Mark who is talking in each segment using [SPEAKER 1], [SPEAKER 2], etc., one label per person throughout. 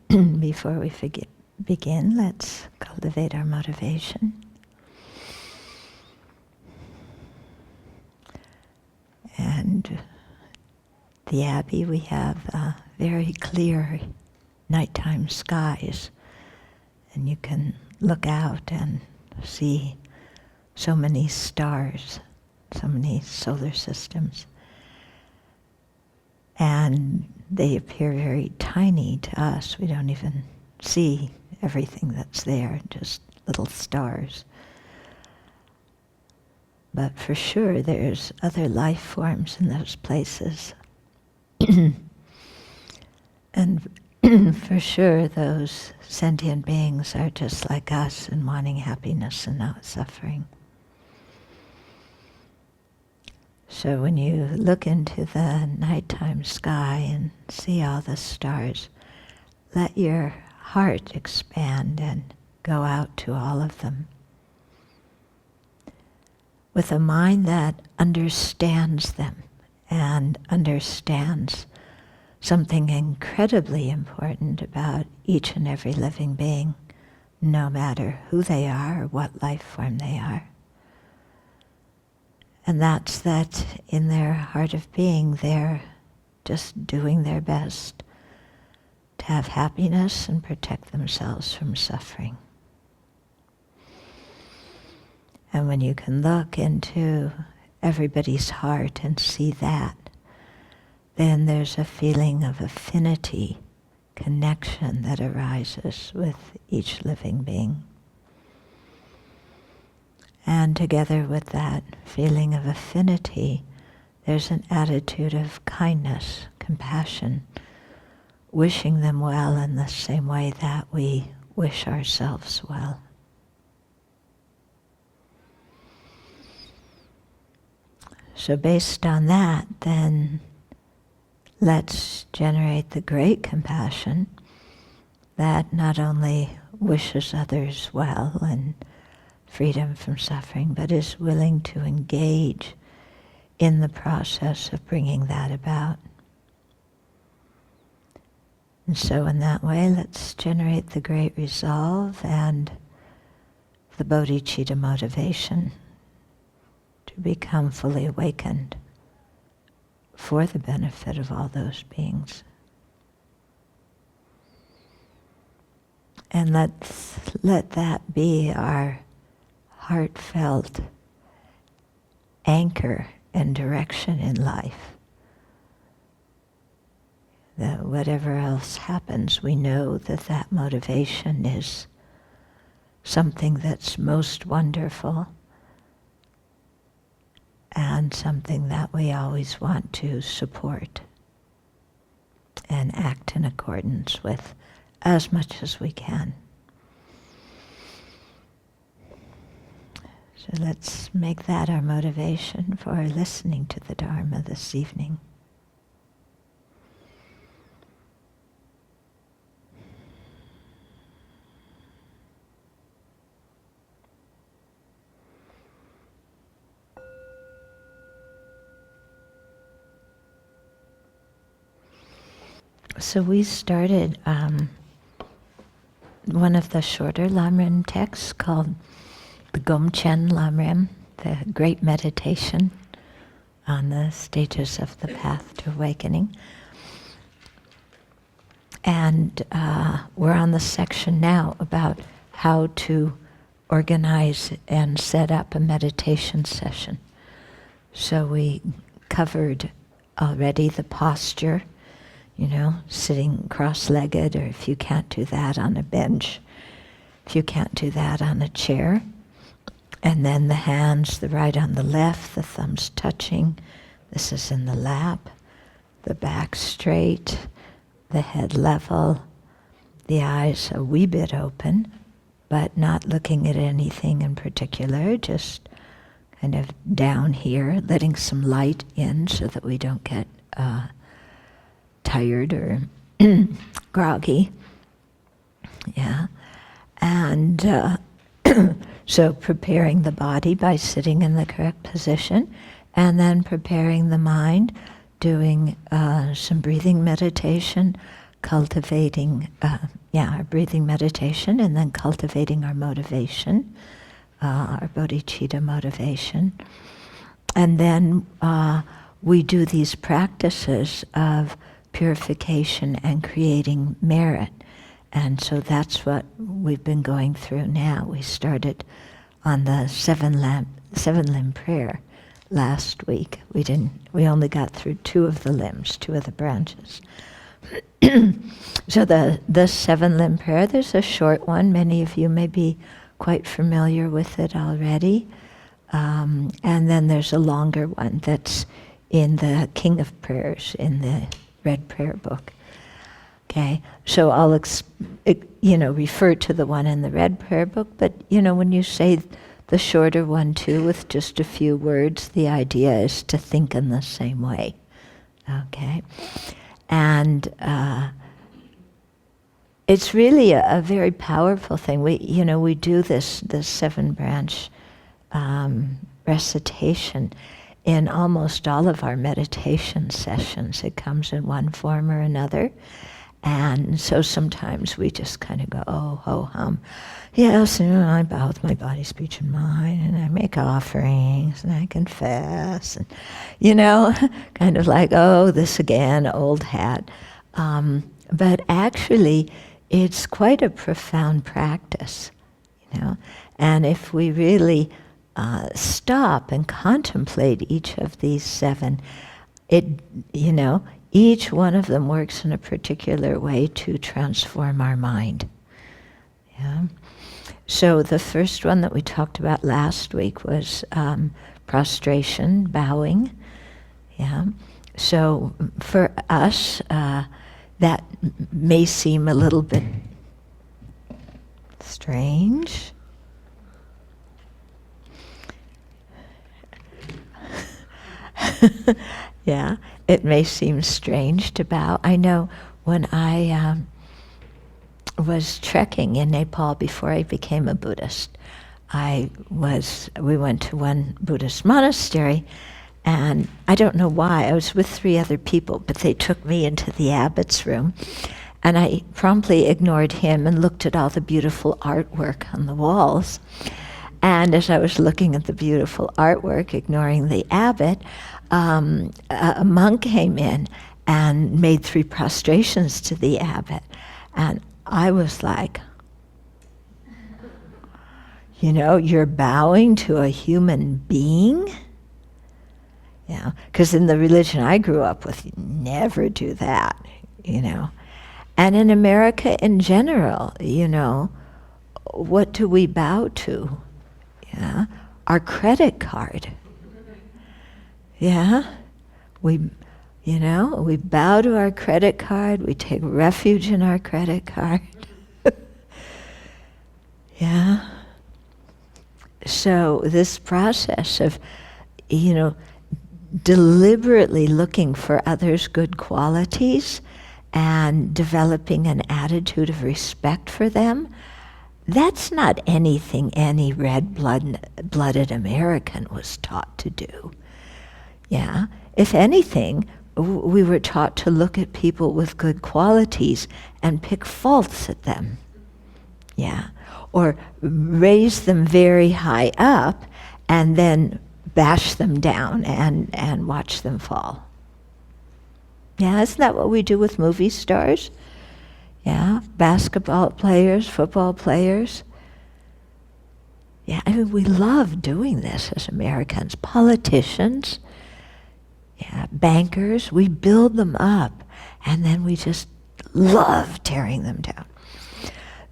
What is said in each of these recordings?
[SPEAKER 1] before we begin, let's cultivate our motivation. And the Abbey, we have very clear nighttime skies, and you can look out and see so many stars, so many solar systems. And they appear very tiny to us. We don't even see everything that's there, just little stars. But for sure, there's other life forms in those places. And for sure, those sentient beings are just like us and wanting happiness and not suffering. So when you look into the nighttime sky and see all the stars, let your heart expand and go out to all of them. With a mind that understands them and understands something incredibly important about each and every living being, no matter who they are or what life form they are. And that's that in their heart of being, they're just doing their best to have happiness and protect themselves from suffering. And when you can look into everybody's heart and see that, then there's a feeling of affinity, connection that arises with each living being. And together with that feeling of affinity, there's an attitude of kindness, compassion, wishing them well in the same way that we wish ourselves well. So based on that, then let's generate the great compassion that not only wishes others well and freedom from suffering, but is willing to engage in the process of bringing that about. And so in that way, let's generate the great resolve and the bodhicitta motivation to become fully awakened for the benefit of all those beings. And let's let that be our heartfelt anchor and direction in life. That whatever else happens, we know that that motivation is something that's most wonderful and something that we always want to support and act in accordance with as much as we can. So let's make that our motivation for listening to the Dharma this evening. So we started one of the shorter Lamrim texts called the Gomchen Lamrim, the Great Meditation on the Stages of the Path to Awakening. And we're on the section now about how to organize and set up a meditation session. So we covered already the posture, sitting cross-legged, or if you can't do that, on a bench. If you can't do that, on a chair. And then the hands, the right on the left, the thumbs touching. This is in the lap. The back straight, the head level, the eyes a wee bit open, but not looking at anything in particular, just kind of down here, letting some light in so that we don't get tired or groggy. Yeah. And so preparing the body by sitting in the correct position, and then preparing the mind, doing some breathing meditation, cultivating, our breathing meditation, and then cultivating our motivation, our bodhicitta motivation. And then we do these practices of purification and creating merit. And so that's what we've been going through now. We started on the seven limb prayer last week. We only got through two of the limbs, two of the branches. So the seven limb prayer, there's a short one. Many of you may be quite familiar with it already. And then there's a longer one that's in the King of Prayers, in the Red Prayer Book. Okay, so I'll refer to the one in the Red Prayer Book, but when you say the shorter one too, with just a few words, the idea is to think in the same way. Okay, and it's really a very powerful thing. We do this seven branch recitation in almost all of our meditation sessions. It comes in one form or another. And so sometimes we just kind of go, oh, ho, hum. Yes, I bow with my body, speech, and mind, and I make offerings, and I confess, and, kind of like, oh, this again, old hat. But actually, it's quite a profound practice, And if we really stop and contemplate each of these seven, each one of them works in a particular way to transform our mind. Yeah. So the first one that we talked about last week was prostration, bowing. Yeah. So for us, that may seem a little bit strange. Yeah, it may seem strange to bow. I know when I was trekking in Nepal before I became a Buddhist, we went to one Buddhist monastery, and I don't know why, I was with 3 other people, but they took me into the abbot's room, and I promptly ignored him and looked at all the beautiful artwork on the walls. And as I was looking at the beautiful artwork, ignoring the abbot, a monk came in and made 3 prostrations to the abbot. And I was like, you're bowing to a human being? Because in the religion I grew up with, you never do that, And in America in general, what do we bow to? Yeah, our credit card. Yeah, we bow to our credit card. We take refuge in our credit card. Yeah. So this process of, deliberately looking for others' good qualities and developing an attitude of respect for them, that's not anything any red-blooded American was taught to do. Yeah, if anything, we were taught to look at people with good qualities and pick faults at them. Yeah, or raise them very high up and then bash them down and watch them fall. Yeah, isn't that what we do with movie stars? Yeah, basketball players, football players. Yeah, we love doing this as Americans. Politicians, bankers, we build them up and then we just love tearing them down.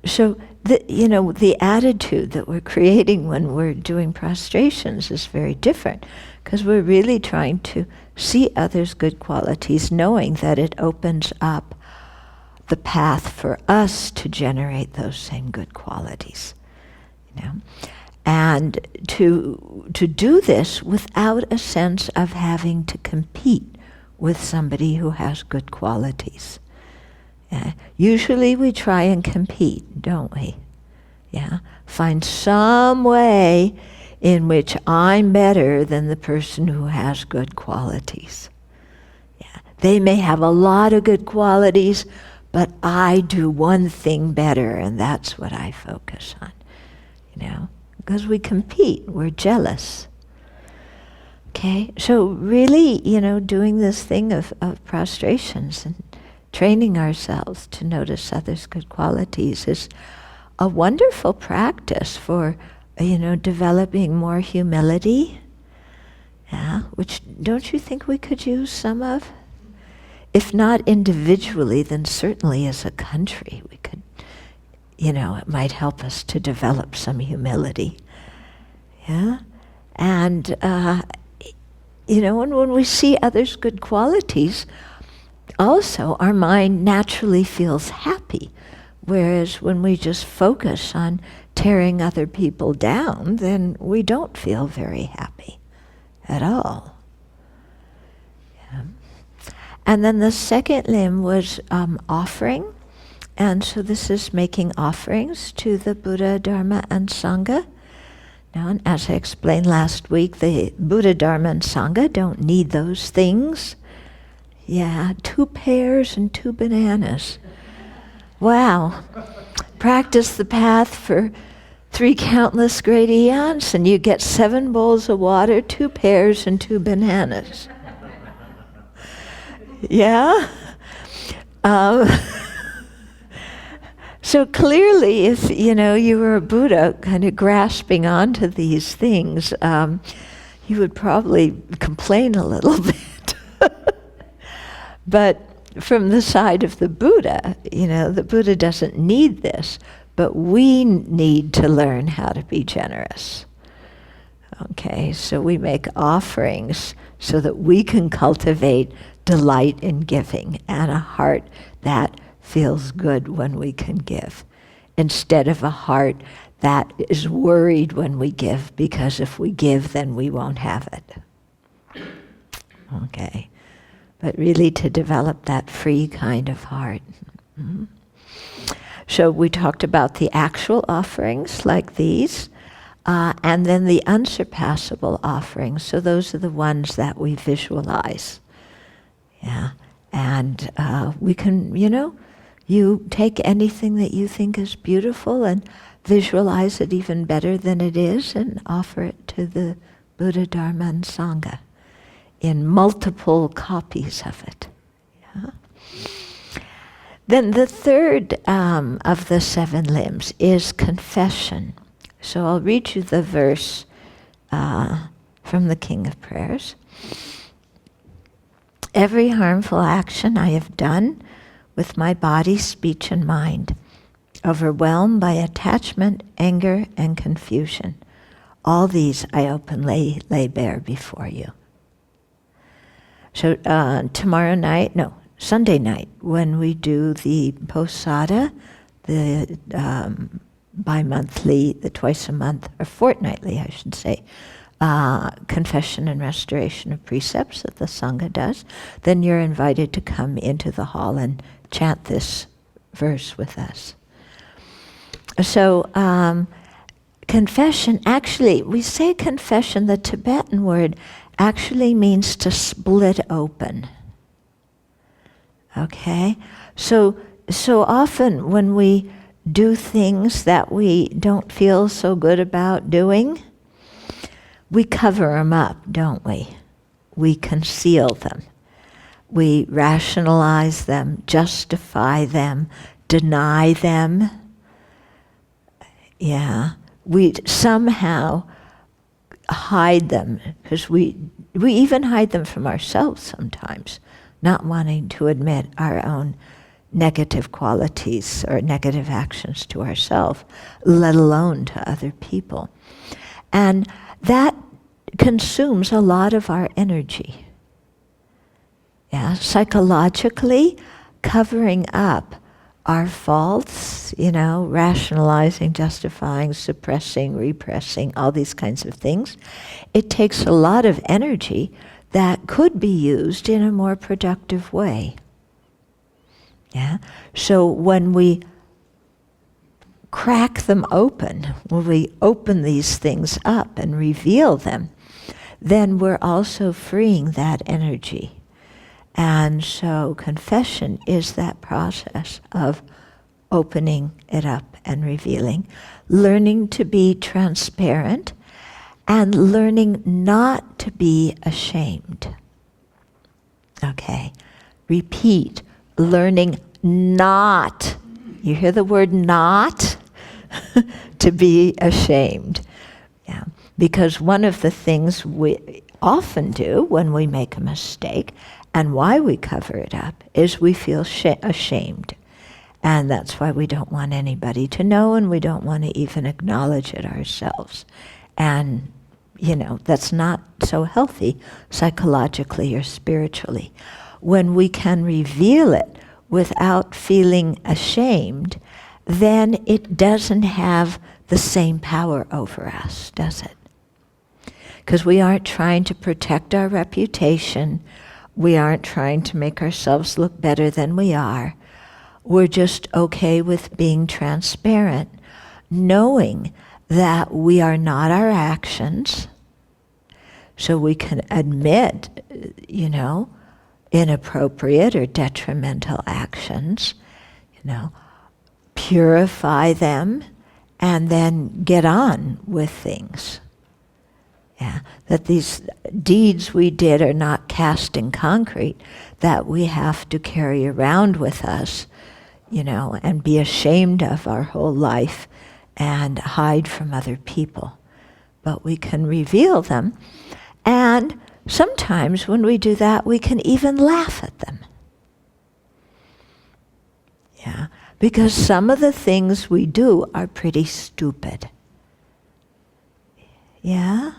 [SPEAKER 1] So the attitude that we're creating when we're doing prostrations is very different, because we're really trying to see others' good qualities, knowing that it opens up the path for us to generate those same good qualities. And to do this without a sense of having to compete with somebody who has good qualities. Usually we try and compete, don't we? Yeah, find some way in which I'm better than the person who has good qualities. Yeah, they may have a lot of good qualities, but I do one thing better, and that's what I focus on, because we compete, we're jealous. Okay, so really, doing this thing of prostrations and training ourselves to notice others' good qualities is a wonderful practice for, developing more humility. Yeah, which don't you think we could use some of? If not individually, then certainly as a country we could, it might help us to develop some humility. Yeah, and when we see others' good qualities, also our mind naturally feels happy. Whereas when we just focus on tearing other people down, then we don't feel very happy at all. Yeah. And then the second limb was offering. And so this is making offerings to the Buddha, Dharma, and Sangha. Now, and as I explained last week, the Buddha, Dharma, and Sangha don't need those things. Yeah, 2 pears and 2 bananas. Wow. Practice the path for 3 countless great eons, and you get 7 bowls of water, 2 pears, and 2 bananas. Yeah? So clearly, if, you were a Buddha kind of grasping onto these things, you would probably complain a little bit. But from the side of the Buddha, the Buddha doesn't need this, but we need to learn how to be generous. Okay, so we make offerings so that we can cultivate delight in giving and a heart that feels good when we can give, instead of a heart that is worried when we give, because if we give, then we won't have it. Okay, but really to develop that free kind of heart. Mm-hmm. So we talked about the actual offerings like these, and then the unsurpassable offerings. So those are the ones that we visualize. Yeah, and we can, you take anything that you think is beautiful and visualize it even better than it is and offer it to the Buddha, Dharma, and Sangha in multiple copies of it. Yeah. Then the third of the 7 limbs is confession. So I'll read you the verse from the King of Prayers. Every harmful action I have done with my body, speech, and mind, overwhelmed by attachment, anger, and confusion, all these I openly lay bare before you. So Sunday night, when we do the posada, the bi-monthly, the twice a month, or fortnightly, I should say, confession and restoration of precepts that the Sangha does, then you're invited to come into the hall and chant this verse with us. So confession, actually, we say confession, the Tibetan word actually means to split open. Okay? So often when we do things that we don't feel so good about doing, we cover them up, don't we? We conceal them. We rationalize them, justify them, deny them. Yeah. We somehow hide them, because we even hide them from ourselves sometimes, not wanting to admit our own negative qualities or negative actions to ourselves, let alone to other people. And that consumes a lot of our energy. Yeah, psychologically, covering up our faults, rationalizing, justifying, suppressing, repressing, all these kinds of things, it takes a lot of energy that could be used in a more productive way. Yeah. So when we crack them open, when we open these things up and reveal them, then we're also freeing that energy. And so confession is that process of opening it up and revealing, learning to be transparent, and learning not to be ashamed. Okay, repeat, learning not, you hear the word not, to be ashamed. Yeah, because one of the things we often do when we make a mistake, and why we cover it up, is we feel ashamed. And that's why we don't want anybody to know, and we don't want to even acknowledge it ourselves. And that's not so healthy psychologically or spiritually. When we can reveal it without feeling ashamed, then it doesn't have the same power over us, does it? Because we aren't trying to protect our reputation. We aren't trying to make ourselves look better than we are. We're just okay with being transparent, knowing that we are not our actions, so we can admit, inappropriate or detrimental actions, purify them, and then get on with things. Yeah, that these deeds we did are not cast in concrete, that we have to carry around with us, and be ashamed of our whole life and hide from other people. But we can reveal them, and sometimes when we do that, we can even laugh at them. Yeah, because some of the things we do are pretty stupid. Yeah?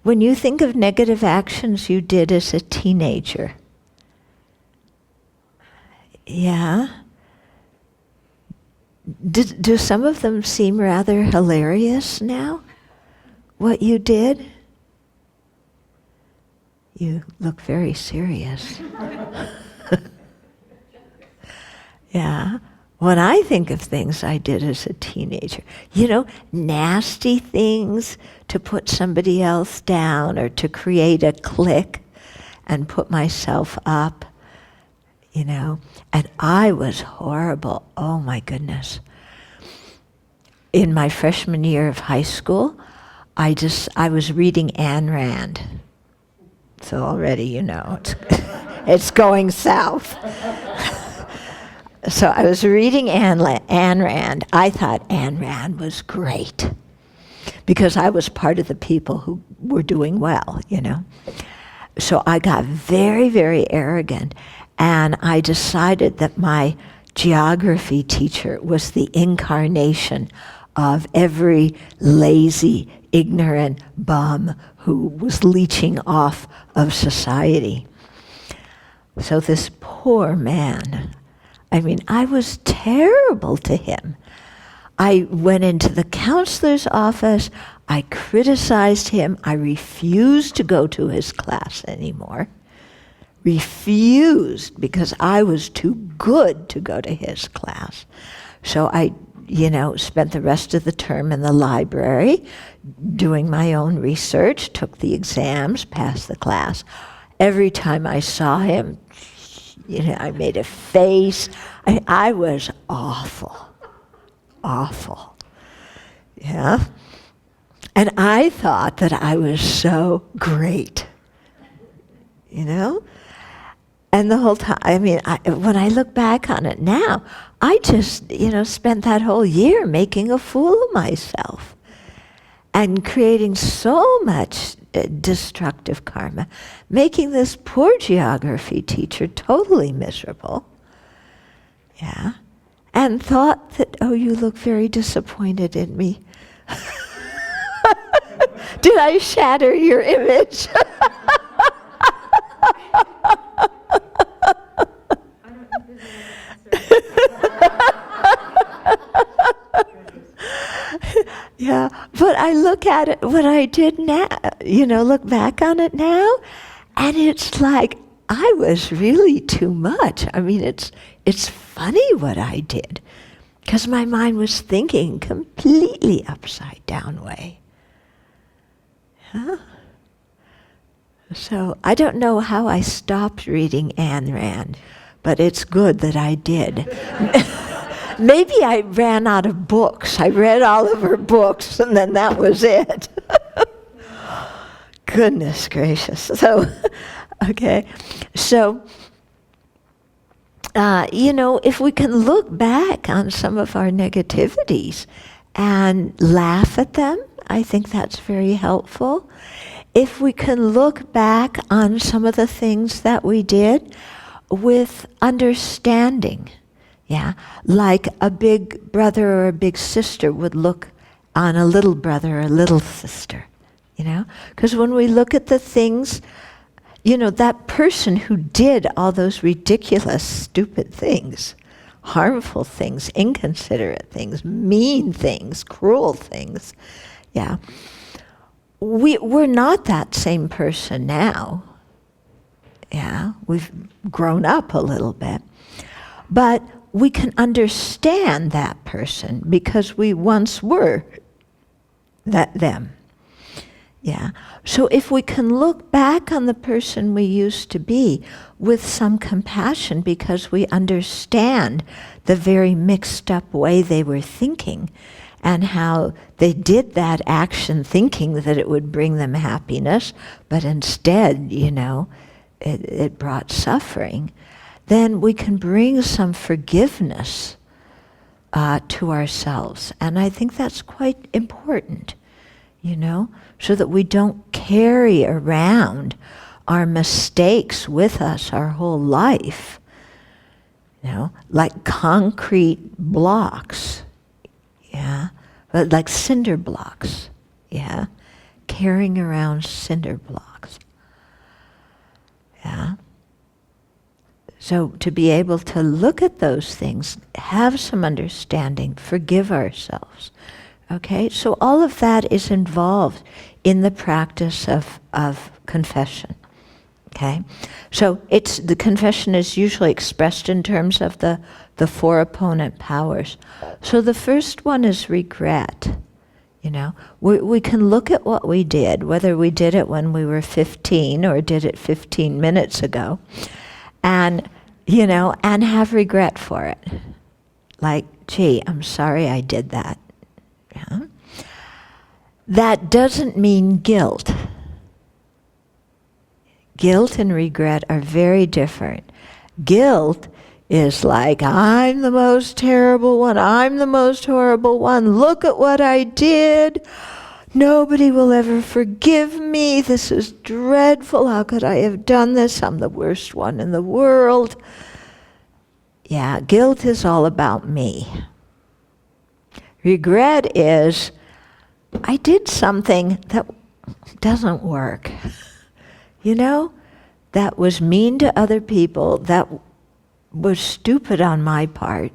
[SPEAKER 1] When you think of negative actions you did as a teenager, yeah? Do some of them seem rather hilarious now? What you did? You look very serious. Yeah. When I think of things I did as a teenager, nasty things to put somebody else down or to create a clique and put myself up, and I was horrible. Oh my goodness. In my freshman year of high school, I was reading Ayn Rand. So already, it's going south. So I was reading Ayn Rand. I thought Ayn Rand was great because I was part of the people who were doing well, So I got very, very arrogant, and I decided that my geography teacher was the incarnation of every lazy, ignorant bum who was leeching off of society. So this poor man, I was terrible to him. I went into the counselor's office, I criticized him, I refused to go to his class anymore. Refused, because I was too good to go to his class. So I, spent the rest of the term in the library doing my own research, took the exams, passed the class. Every time I saw him, I made a face. I was awful. Awful. Yeah? And I thought that I was so great. And the whole time, when I look back on it now, I just, spent that whole year making a fool of myself and creating so much destructive karma, making this poor geography teacher totally miserable. Yeah. And thought that, oh, you look very disappointed in me. Did I shatter your image? Yeah, but I look at it, what I did now, look back on it now, and it's like, I was really too much. It's funny what I did, because my mind was thinking completely upside down way. Huh? So I don't know how I stopped reading Ayn Rand, but it's good that I did. Maybe I ran out of books. I read all of her books, and then that was it. Goodness gracious. So, okay. So, if we can look back on some of our negativities and laugh at them, I think that's very helpful. If we can look back on some of the things that we did with understanding, like a big brother or a big sister would look on a little brother or a little sister, because when we look at the things, that person who did all those ridiculous, stupid things, harmful things, inconsiderate things, mean things, cruel things, we're not that same person now. We've grown up a little bit. But we can understand that person because we once were them. So if we can look back on the person we used to be with some compassion because we understand the very mixed up way they were thinking and how they did that action thinking that it would bring them happiness, but instead, it brought suffering, then we can bring some forgiveness to ourselves. And I think that's quite important, so that we don't carry around our mistakes with us our whole life, like concrete blocks, like cinder blocks, carrying around cinder blocks. So to be able to look at those things, have some understanding, forgive ourselves. Okay, so all of that is involved in the practice of confession. Okay, so the confession is usually expressed in terms of the four opponent powers. So the first one is regret. We can look at what we did, whether we did it when we were 15 or did it 15 minutes ago, and have regret for it. Like, gee, I'm sorry I did that. That doesn't mean guilt. Guilt and regret are very different. Guilt is like, I'm the most terrible one, I'm the most horrible one, look at what I did, nobody will ever forgive me, this is dreadful, how could I have done this, I'm the worst one in the world. Guilt is all about me. Regret is, I did something that doesn't work. That was mean to other people, that was stupid on my part,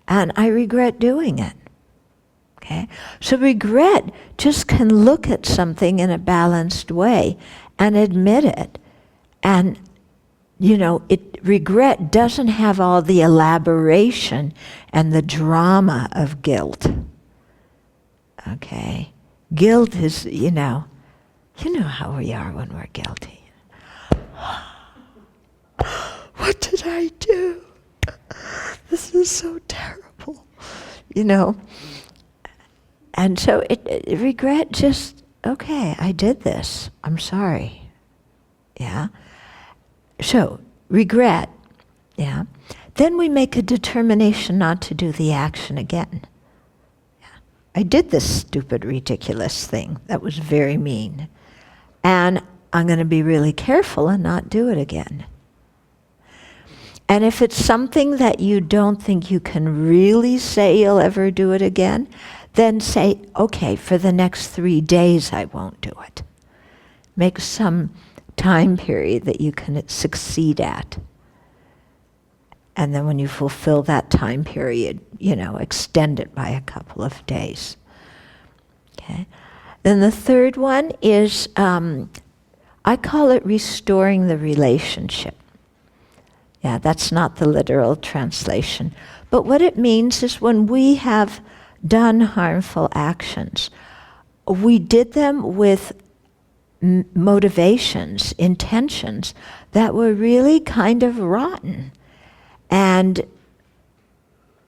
[SPEAKER 1] and I regret doing it. Okay? So regret just can look at something in a balanced way and admit it. And, regret doesn't have all the elaboration and the drama of guilt. Okay? Guilt is, you know how we are when we're guilty. What did I do? This is so terrible. And so regret just, okay, I did this. I'm sorry. So, regret, Then we make a determination not to do the action again. I did this stupid, ridiculous thing that was very mean. And I'm going to be really careful and not do it again. And if it's something that you don't think you can really say you'll ever do it again, then say, okay, for the next 3 days I won't do it. Make some time period that you can succeed at. And then when you fulfill that time period, extend it by a couple of days. Okay. Then the third one is, I call it restoring the relationship. That's not the literal translation. But what it means is when we have done harmful actions, we did them with motivations, intentions that were really kind of rotten. And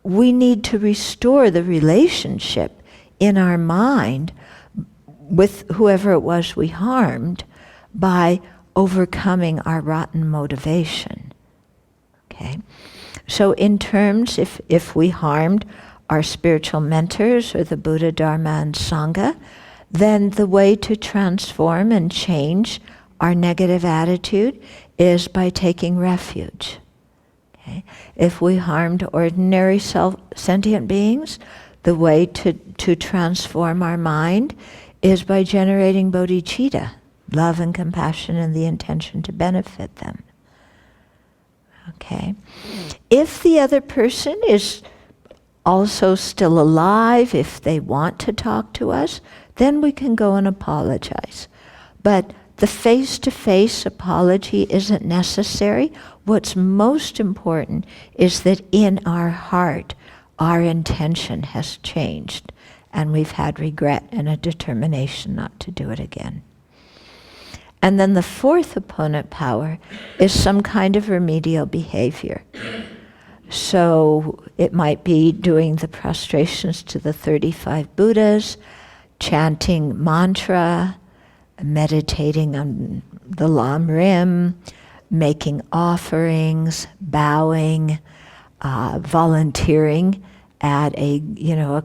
[SPEAKER 1] we need to restore the relationship in our mind with whoever it was we harmed by overcoming our rotten motivation. Okay? So in terms, if we harmed our spiritual mentors or the Buddha, Dharma, and Sangha, then the way to transform and change our negative attitude is by taking refuge. Okay? If we harmed ordinary sentient beings, the way to transform our mind is by generating bodhicitta, love and compassion and the intention to benefit them. Okay? If the other person is also still alive, if they want to talk to us, then we can go and apologize. But the face-to-face apology isn't necessary. What's most important is that in our heart, our intention has changed, and we've had regret and a determination not to do it again. And then the fourth opponent power is some kind of remedial behavior. So it might be doing the prostrations to the 35 Buddhas, chanting mantra, meditating on the Lamrim, making offerings, bowing, volunteering at a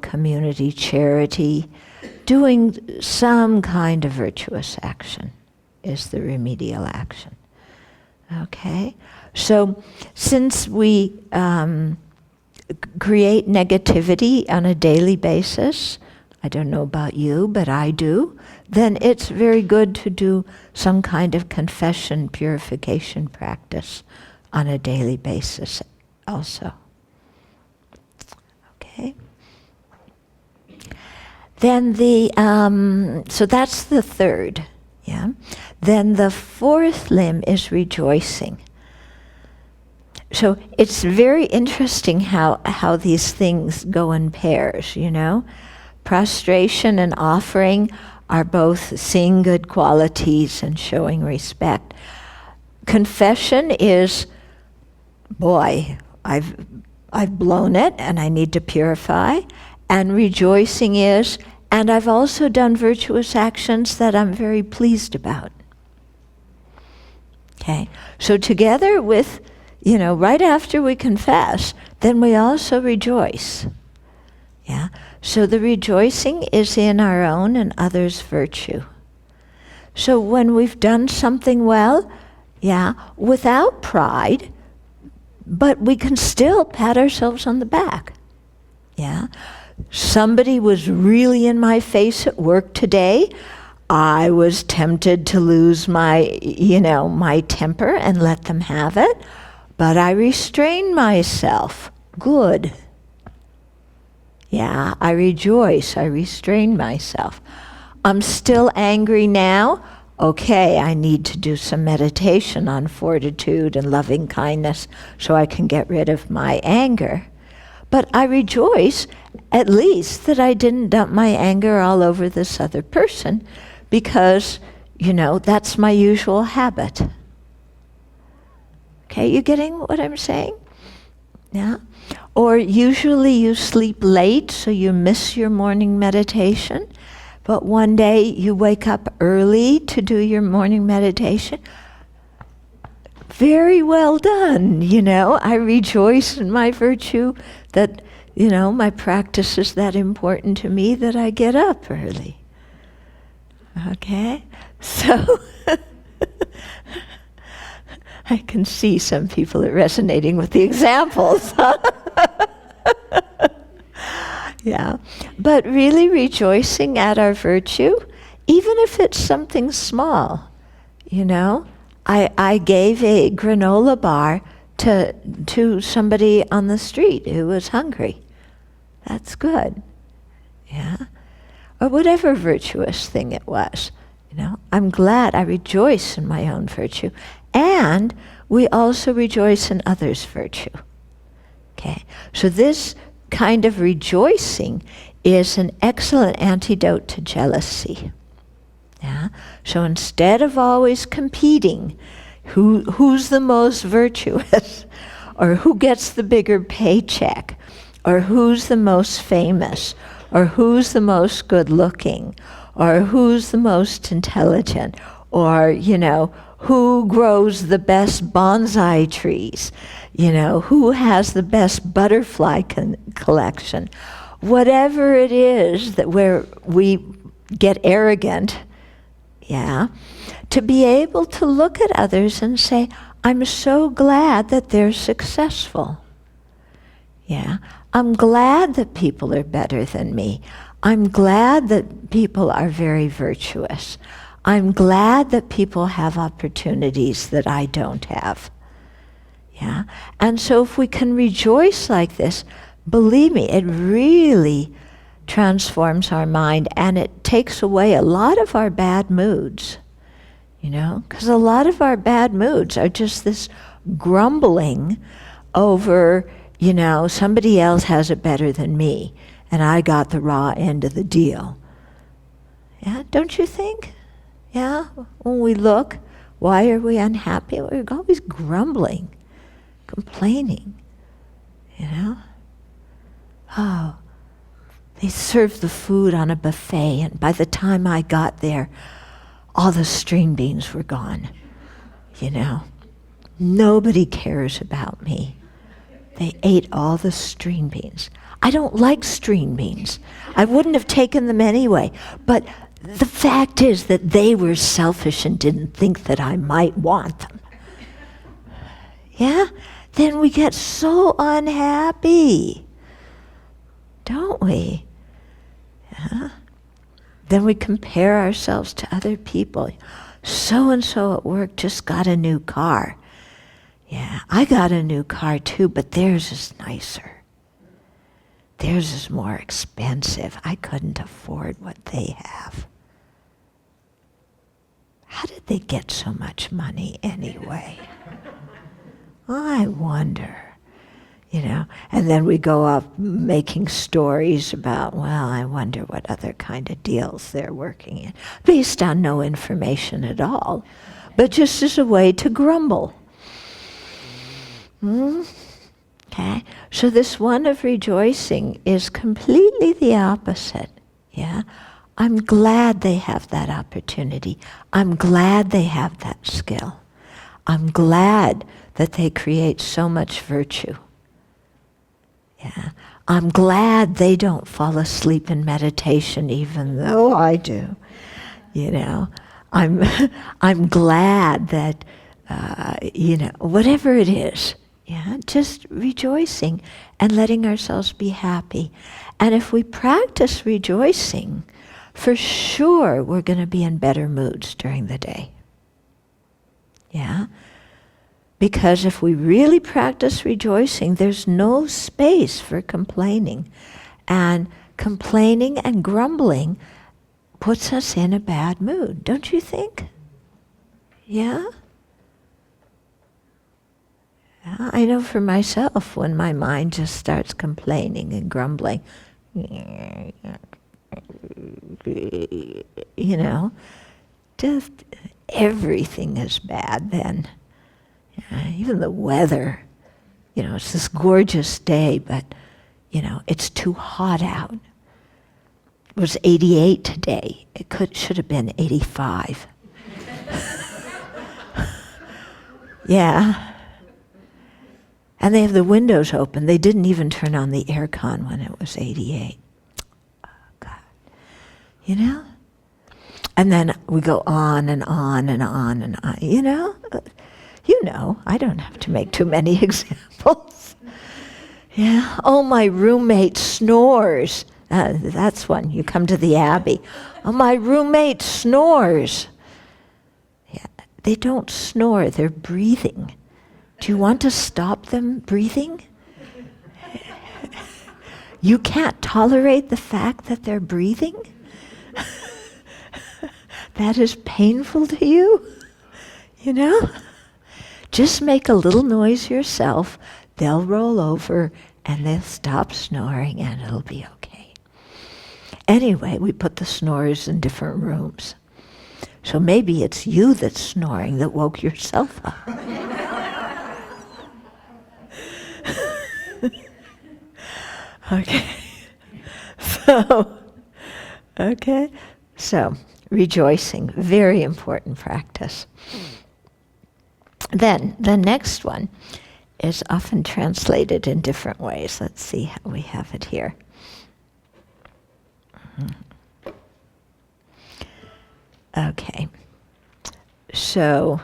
[SPEAKER 1] community charity, doing some kind of virtuous action is the remedial action. Okay? So since we create negativity on a daily basis, I don't know about you, but I do, then it's very good to do some kind of confession purification practice on a daily basis also. Okay? Then so that's the third, yeah? Then the fourth limb is rejoicing. So it's very interesting how these things go in pairs, Prostration and offering are both seeing good qualities and showing respect. Confession is, boy, I've blown it and I need to purify. And rejoicing is, and I've also done virtuous actions that I'm very pleased about. Okay, so together with, right after we confess, then we also rejoice. Yeah, so the rejoicing is in our own and others' virtue. So when we've done something well, yeah, without pride, but we can still pat ourselves on the back. Yeah, somebody was really in my face at work today. I was tempted to lose my temper and let them have it, but I restrained myself. Good. Yeah, I rejoice, I restrain myself. I'm still angry now. Okay, I need to do some meditation on fortitude and loving kindness so I can get rid of my anger. But I rejoice at least that I didn't dump my anger all over this other person because, that's my usual habit. Okay, you getting what I'm saying? Yeah? Or usually you sleep late, so you miss your morning meditation. But one day you wake up early to do your morning meditation. Very well done, I rejoice in my virtue that, my practice is that important to me that I get up early. Okay? So I can see some people are resonating with the examples. Yeah, but really rejoicing at our virtue, even if it's something small, I gave a granola bar to somebody on the street who was hungry. That's good, yeah, or whatever virtuous thing it was, I'm glad, I rejoice in my own virtue, and we also rejoice in others' virtue. Okay, so this kind of rejoicing is an excellent antidote to jealousy. Yeah? So instead of always competing, who's the most virtuous, or who gets the bigger paycheck, or who's the most famous, or who's the most good looking, or who's the most intelligent, or, who grows the best bonsai trees, who has the best butterfly collection. Whatever it is that where we get arrogant, to be able to look at others and say, I'm so glad that they're successful. I'm glad that people are better than me. I'm glad that people are very virtuous. I'm glad that people have opportunities that I don't have. And so if we can rejoice like this, believe me, it really transforms our mind, and it takes away a lot of our bad moods. Because a lot of our bad moods are just this grumbling over, somebody else has it better than me, and I got the raw end of the deal. Don't you think? When we look, why are we unhappy? We're always grumbling, complaining, Oh, they served the food on a buffet, and by the time I got there, all the string beans were gone. Nobody cares about me. They ate all the string beans. I don't like string beans. I wouldn't have taken them anyway. But the fact is that they were selfish and didn't think that I might want them. Then we get so unhappy, don't we? Then we compare ourselves to other people. So-and-so at work just got a new car. I got a new car too, but theirs is nicer. Theirs is more expensive. I couldn't afford what they have. How did they get so much money anyway? I wonder. And then we go off making stories about, well, I wonder what other kind of deals they're working in, based on no information at all, but just as a way to grumble. Okay? So this one of rejoicing is completely the opposite. I'm glad they have that opportunity. I'm glad they have that skill. I'm glad that they create so much virtue. I'm glad they don't fall asleep in meditation, even though I do. I'm glad that, whatever it is, just rejoicing and letting ourselves be happy. And if we practice rejoicing, for sure we're going to be in better moods during the day. Because if we really practice rejoicing, there's no space for complaining. And complaining and grumbling puts us in a bad mood, don't you think? I know for myself, when my mind just starts complaining and grumbling, just everything is bad then. Even the weather, it's this gorgeous day, but, it's too hot out. It was 88 today. It should have been 85. And they have the windows open. They didn't even turn on the aircon when it was 88. Oh, God. And then we go on and on and on and on, I don't have to make too many examples. Oh, my roommate snores. That's one. You come to the Abbey. Oh, my roommate snores. They don't snore. They're breathing. Do you want to stop them breathing? You can't tolerate the fact that they're breathing? That is painful to you? Just make a little noise yourself, they'll roll over and they'll stop snoring and it'll be okay. Anyway, we put the snorers in different rooms. So maybe it's you that's snoring that woke yourself up. Okay. So rejoicing, very important practice. Then the next one is often translated in different ways. Let's see how we have it here. Okay. So,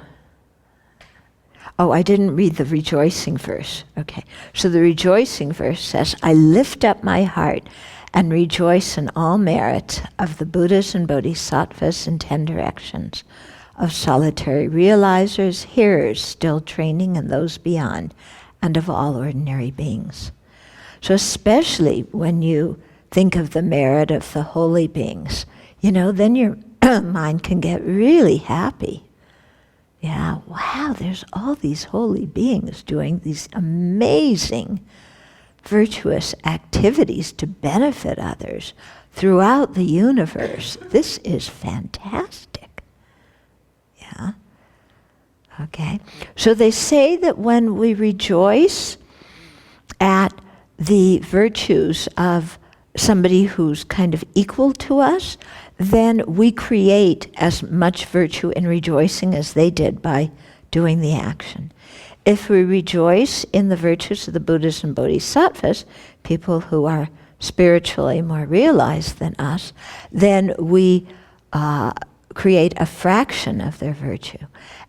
[SPEAKER 1] I didn't read the rejoicing verse. Okay. So the rejoicing verse says, I lift up my heart and rejoice in all merit of the Buddhas and Bodhisattvas in 10 directions, of solitary realizers, hearers still training, and those beyond, and of all ordinary beings. So especially when you think of the merit of the holy beings, then your mind can get really happy. Yeah, wow, there's all these holy beings doing these amazing virtuous activities to benefit others throughout the universe. This is fantastic. Yeah. Okay. So they say that when we rejoice at the virtues of somebody who's kind of equal to us, then we create as much virtue in rejoicing as they did by doing the action. If we rejoice in the virtues of the Buddhas and Bodhisattvas, people who are spiritually more realized than us, then we create a fraction of their virtue.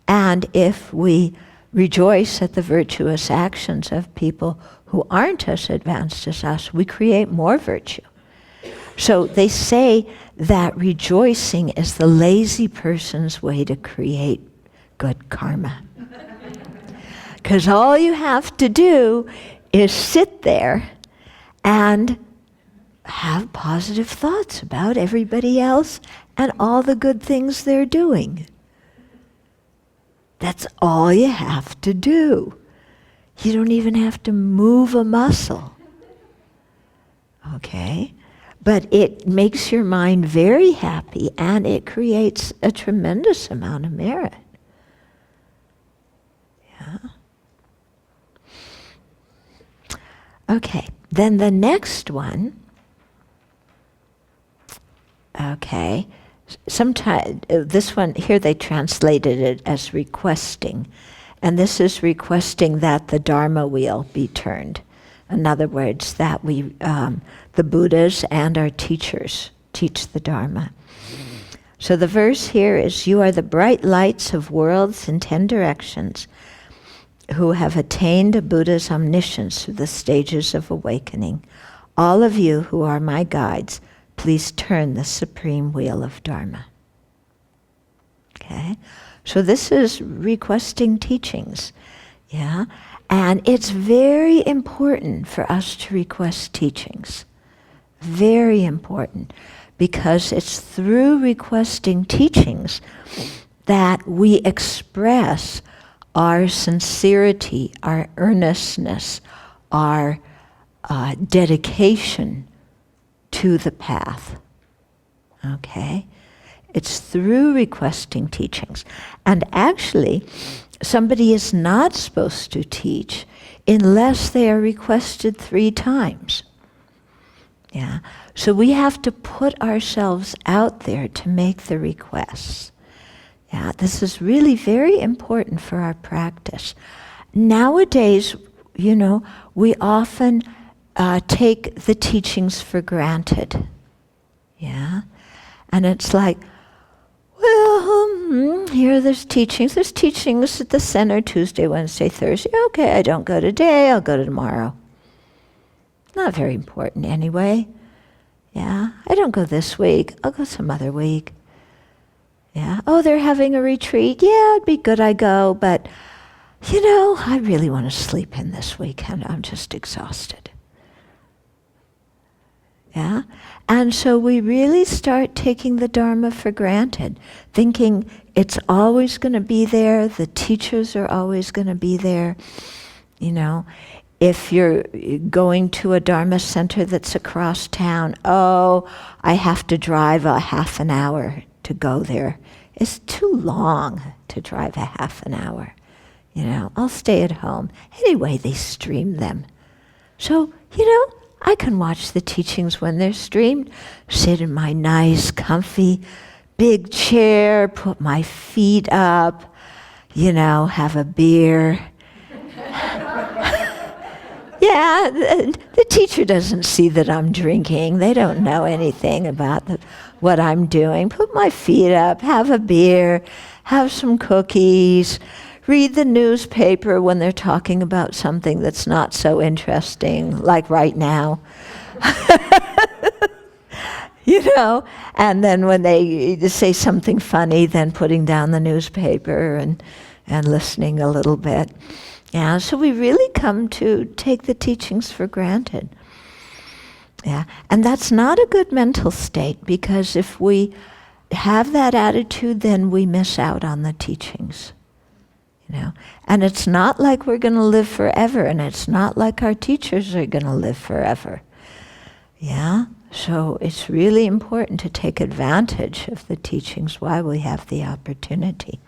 [SPEAKER 1] And if we rejoice at the virtuous actions of people who aren't as advanced as us, we create more virtue. So they say that rejoicing is the lazy person's way to create good karma. Because all you have to do is sit there and have positive thoughts about everybody else and all the good things they're doing. That's all you have to do. You don't even have to move a muscle. Okay? But it makes your mind very happy, and it creates a tremendous amount of merit. Yeah. Okay, then the next one, sometimes this one here they translated it as requesting, and this is requesting that the Dharma wheel be turned. In other words, that we, the Buddhas and our teachers teach the Dharma. So the verse here is, you are the bright lights of worlds in 10 directions, who have attained a Buddha's omniscience through the stages of awakening. All of you who are my guides, please turn the supreme wheel of Dharma. Okay? So this is requesting teachings. Yeah? And it's very important for us to request teachings. Very important. Because it's through requesting teachings that we express our sincerity, our earnestness, our dedication to the path. Okay? It's through requesting teachings. And actually, somebody is not supposed to teach unless they are requested 3 times. Yeah? So we have to put ourselves out there to make the requests. Yeah, this is really very important for our practice. Nowadays, we often take the teachings for granted. Yeah? And it's like, well, here there's teachings. There's teachings at the center Tuesday, Wednesday, Thursday. Okay, I don't go today, I'll go tomorrow. Not very important anyway. Yeah, I don't go this week, I'll go some other week. Yeah, oh, they're having a retreat. Yeah, it'd be good I go, but, I really want to sleep in this weekend. I'm just exhausted. Yeah? And so we really start taking the Dharma for granted, thinking it's always going to be there, the teachers are always going to be there. If you're going to a Dharma center that's across town, I have to drive a half an hour to go there. It's too long to drive a half an hour. I'll stay at home. Anyway, they stream them. So, I can watch the teachings when they're streamed, sit in my nice, comfy, big chair, put my feet up, have a beer. Yeah, the teacher doesn't see that I'm drinking. They don't know anything about what I'm doing. Put my feet up, have a beer, have some cookies, read the newspaper when they're talking about something that's not so interesting, like right now. And then when they say something funny, then putting down the newspaper and listening a little bit. Yeah, so we really come to take the teachings for granted. Yeah, and that's not a good mental state, because if we have that attitude, then we miss out on the teachings. And it's not like we're going to live forever, and it's not like our teachers are going to live forever. Yeah, so it's really important to take advantage of the teachings while we have the opportunity.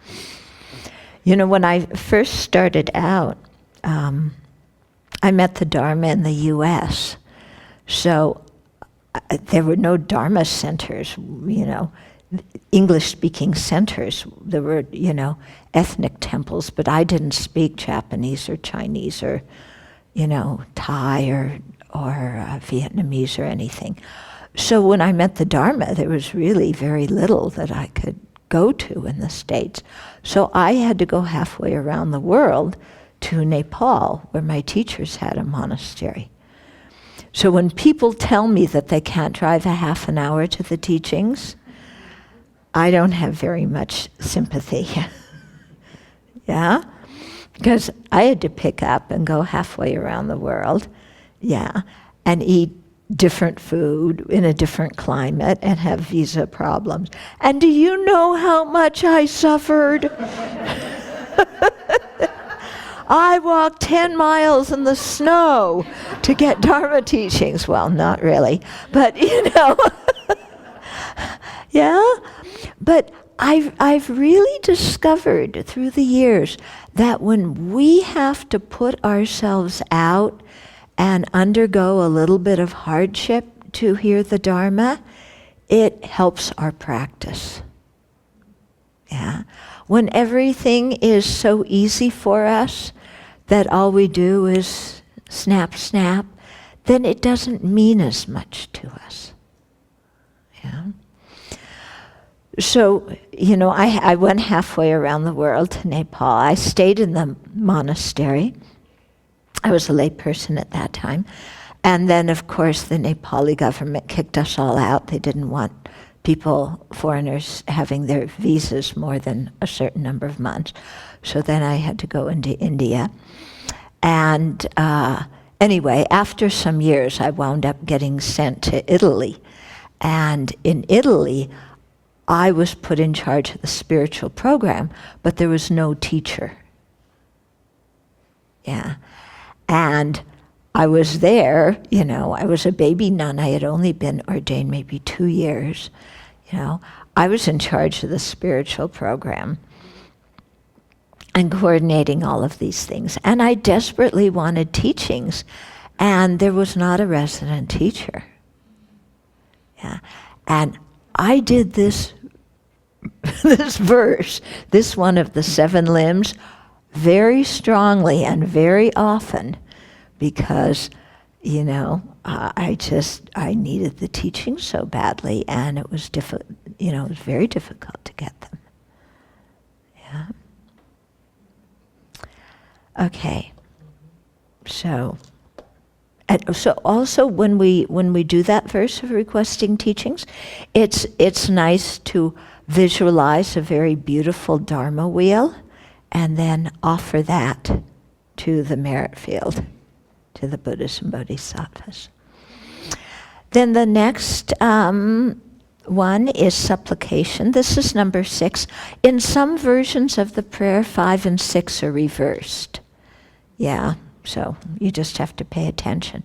[SPEAKER 1] When I first started out, I met the Dharma in the U.S. So there were no Dharma centers, English-speaking centers. There were, ethnic temples, but I didn't speak Japanese or Chinese or, Thai or Vietnamese or anything. So when I met the Dharma, there was really very little that I could go to in the States. So I had to go halfway around the world to Nepal, where my teachers had a monastery. So when people tell me that they can't drive a half an hour to the teachings, I don't have very much sympathy. Yeah? Because I had to pick up and go halfway around the world, and eat different food in a different climate and have visa problems. And do you know how much I suffered? I walked 10 miles in the snow to get Dharma teachings. Well, not really, but yeah. But I've really discovered through the years that when we have to put ourselves out and undergo a little bit of hardship to hear the Dharma, it helps our practice. Yeah. When everything is so easy for us that all we do is snap, snap, then it doesn't mean as much to us. Yeah. So, I went halfway around the world to Nepal. I stayed in the monastery. I was a lay person at that time. And then, of course, the Nepali government kicked us all out. They didn't want foreigners, having their visas more than a certain number of months. So then I had to go into India. And anyway, after some years, I wound up getting sent to Italy. And in Italy, I was put in charge of the spiritual program, but there was no teacher. Yeah. And I was there, I was a baby nun. I had only been ordained maybe 2 years. I was in charge of the spiritual program and coordinating all of these things. And I desperately wanted teachings, and there was not a resident teacher. Yeah. And I did this verse, this one of the 7 limbs, very strongly and very often, because, I needed the teaching so badly, and it was it was very difficult to get them. Yeah. Okay. So also when we do that verse of requesting teachings, it's nice to visualize a very beautiful Dharma wheel and then offer that to the merit field, to the Buddhas and Bodhisattvas. Then the next one is supplication. This is number 6. In some versions of the prayer, 5 and 6 are reversed. Yeah, so you just have to pay attention.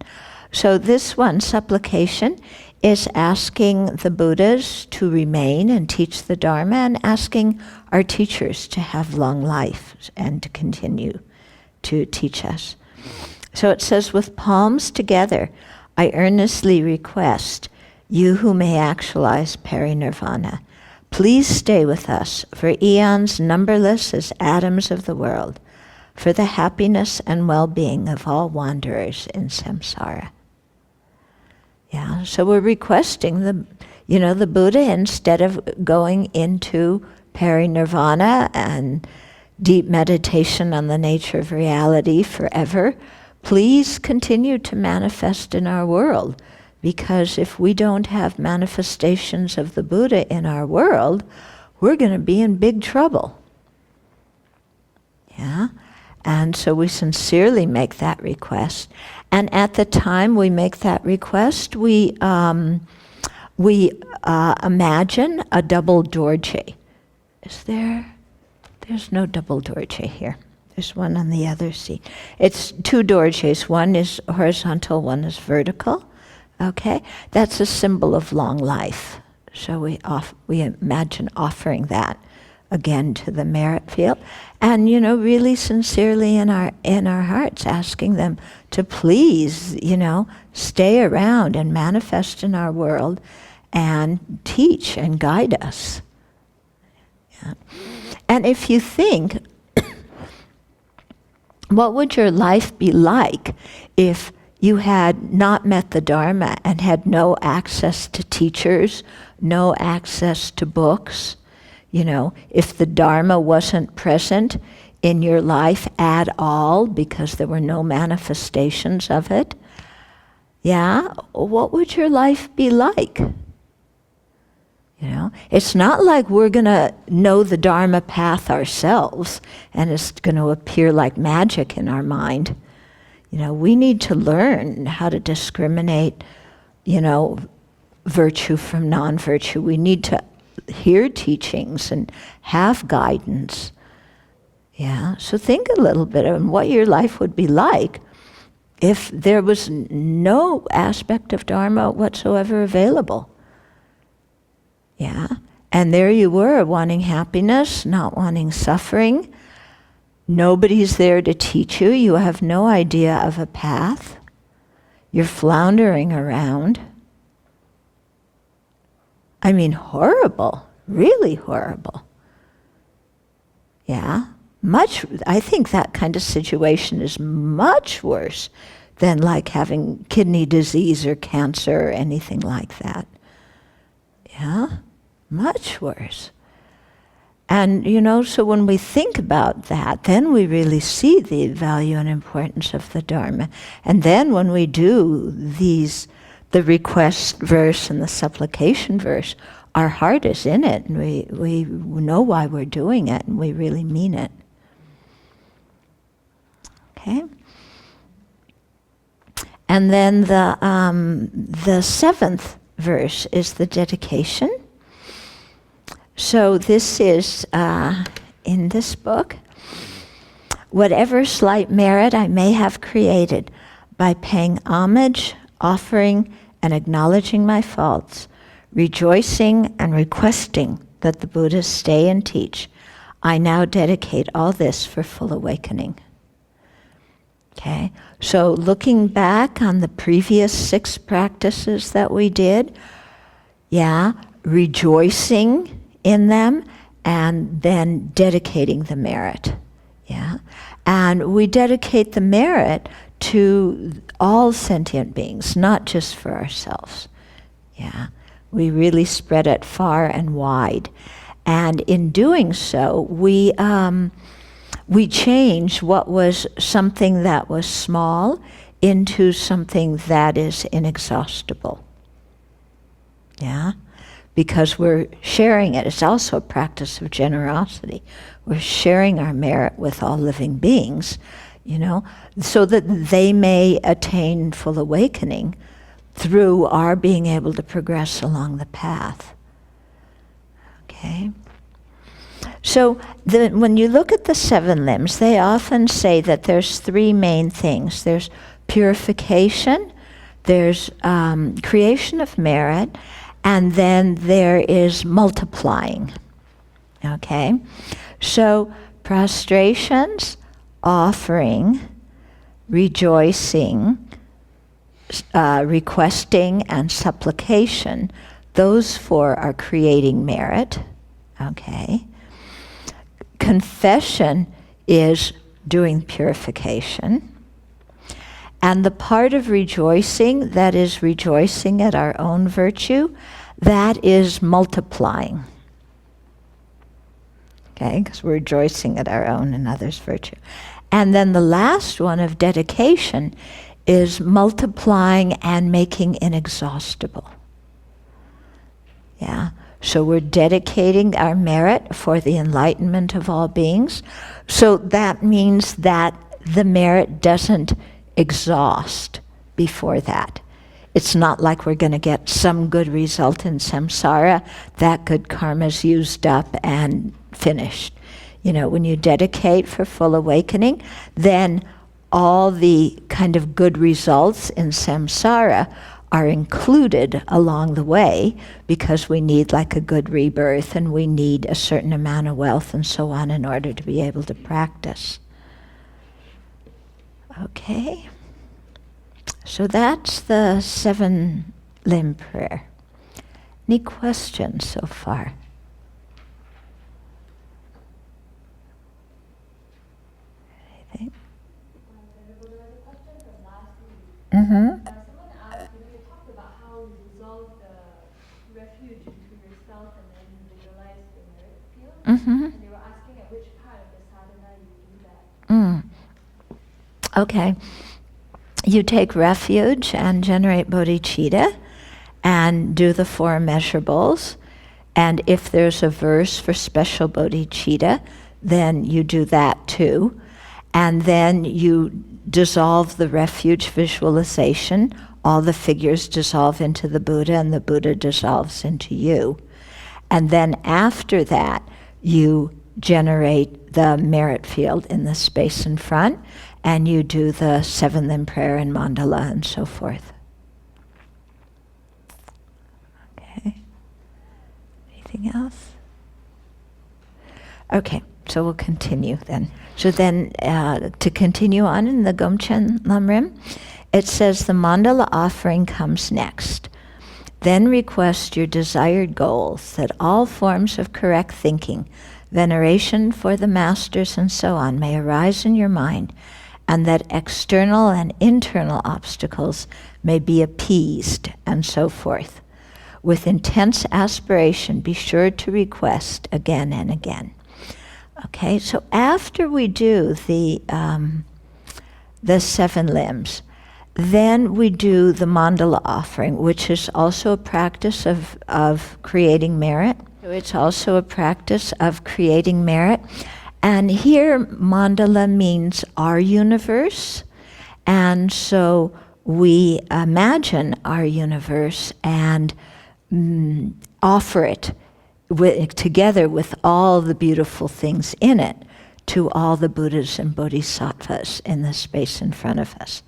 [SPEAKER 1] So this one, supplication, is asking the Buddhas to remain and teach the Dharma, and asking our teachers to have long life and to continue to teach us. So it says, with palms together, I earnestly request you who may actualize parinirvana, please stay with us for eons numberless as atoms of the world, for the happiness and well-being of all wanderers in samsara. Yeah, so we're requesting the Buddha, instead of going into parinirvana and deep meditation on the nature of reality forever, please continue to manifest in our world. Because if we don't have manifestations of the Buddha in our world, we're going to be in big trouble. Yeah? And so we sincerely make that request. And at the time we make that request, we imagine a double dorje. There's no double dorje here. There's one on the other seat. It's two dorjes. One is horizontal, one is vertical. Okay? That's a symbol of long life. So we imagine offering that again to the merit field, and really sincerely in our hearts asking them to please stay around and manifest in our world and teach and guide us. Yeah. And if you think, what would your life be like if you had not met the Dharma and had no access to teachers, no access to books? If the Dharma wasn't present in your life at all because there were no manifestations of it, what would your life be like? It's not like we're going to know the Dharma path ourselves and it's going to appear like magic in our mind. We need to learn how to discriminate, virtue from non-virtue. We need to hear teachings and have guidance. Yeah, so think a little bit on what your life would be like if there was no aspect of Dharma whatsoever available. Yeah, and there you were, wanting happiness, not wanting suffering. Nobody's there to teach you. You have no idea of a path. You're floundering around. I mean, horrible, really horrible. Yeah, I think that kind of situation is much worse than like having kidney disease or cancer or anything like that. Yeah, much worse. And, so when we think about that, then we really see the value and importance of the Dharma. And then when we do the request verse and the supplication verse, our heart is in it, and we know why we're doing it, and we really mean it. Okay? And then the seventh verse is the dedication. So this is in this book. Whatever slight merit I may have created by paying homage, offering, and acknowledging my faults, rejoicing and requesting that the Buddhas stay and teach, I now dedicate all this for full awakening. Okay, so looking back on the previous 6 practices that we did, rejoicing in them and then dedicating the merit. Yeah, and we dedicate the merit to all sentient beings, not just for ourselves. Yeah, we really spread it far and wide, and in doing so, we change what was something that was small into something that is inexhaustible. Yeah, because we're sharing it. It's also a practice of generosity. We're sharing our merit with all living beings, so that they may attain full awakening through our being able to progress along the path. Okay? So when you look at the 7 limbs, they often say that there's 3 main things. There's purification, there's creation of merit, and then there is multiplying. Okay? So, prostrations, offering, rejoicing, requesting, and supplication, those four are creating merit. Okay? Confession is doing purification. And the part of rejoicing that is rejoicing at our own virtue, that is multiplying. Okay, because we're rejoicing at our own and others' virtue. And then the last one of dedication is multiplying and making inexhaustible. Yeah, so we're dedicating our merit for the enlightenment of all beings. So that means that the merit doesn't exhaust before that. It's not like we're going to get some good result in samsara, that good karma's used up and finished. You know, when you dedicate for full awakening, then all the kind of good results in samsara are included along the way, because we need like a good rebirth and we need a certain amount of wealth and so on in order to be able to practice. Okay, so that's the 7-limb prayer. Any questions so far? Anything?
[SPEAKER 2] There was a question from last week.
[SPEAKER 1] Mm-hmm.
[SPEAKER 2] Someone asked, you talked about how you dissolve the refuge into yourself and then visualize the merit field.
[SPEAKER 1] Mm-hmm.
[SPEAKER 2] And they were asking at which part of the sadhana you do that.
[SPEAKER 1] Okay. You take refuge and generate bodhicitta and do the 4 measurables. And if there's a verse for special bodhicitta, then you do that too. And then you dissolve the refuge visualization. All the figures dissolve into the Buddha and the Buddha dissolves into you. And then after that, you generate the merit field in the space in front, and you do the 7-limb prayer and mandala and so forth. Okay. Anything else? Okay, so we'll continue then. So then, to continue on in the Gomchen Lamrim, it says the mandala offering comes next. Then request your desired goals, that all forms of correct thinking, veneration for the masters and so on may arise in your mind, and that external and internal obstacles may be appeased, and so forth. With intense aspiration, be sure to request again and again. Okay, so after we do the 7 limbs, then we do the mandala offering, which is also a practice of creating merit. It's also a practice of creating merit. And here, mandala means our universe. And so we imagine our universe and offer it together with all the beautiful things in it to all the Buddhas and Bodhisattvas in the space in front of us.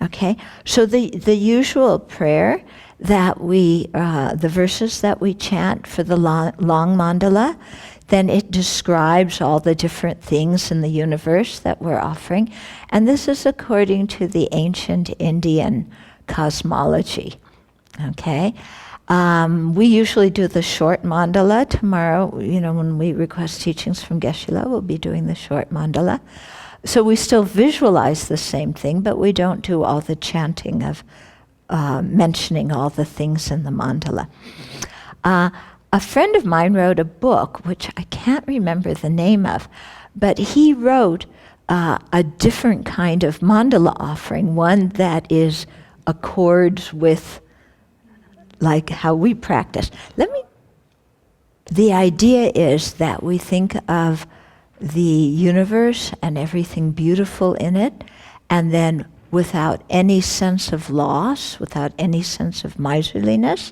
[SPEAKER 1] Okay, so the usual prayer that the verses that we chant for the long mandala, then it describes all the different things in the universe that we're offering. And this is according to the ancient Indian cosmology. Okay, we usually do the short mandala. Tomorrow, when we request teachings from Geshe-la, we'll be doing the short mandala. So we still visualize the same thing, but we don't do all the chanting of mentioning all the things in the mandala. A friend of mine wrote a book, which I can't remember the name of, but he wrote a different kind of mandala offering, one that accords with like how we practice. The idea is that we think of the universe and everything beautiful in it, and then without any sense of loss, without any sense of miserliness,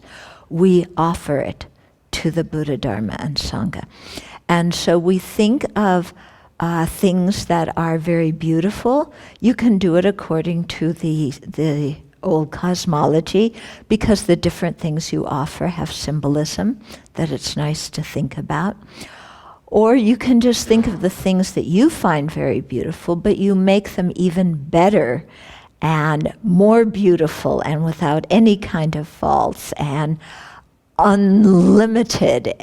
[SPEAKER 1] we offer it to the Buddha, Dharma, and Sangha. And so we think of things that are very beautiful. You can do it according to the old cosmology, because the different things you offer have symbolism that it's nice to think about. Or you can just think of the things that you find very beautiful, but you make them even better and more beautiful and without any kind of faults and unlimited,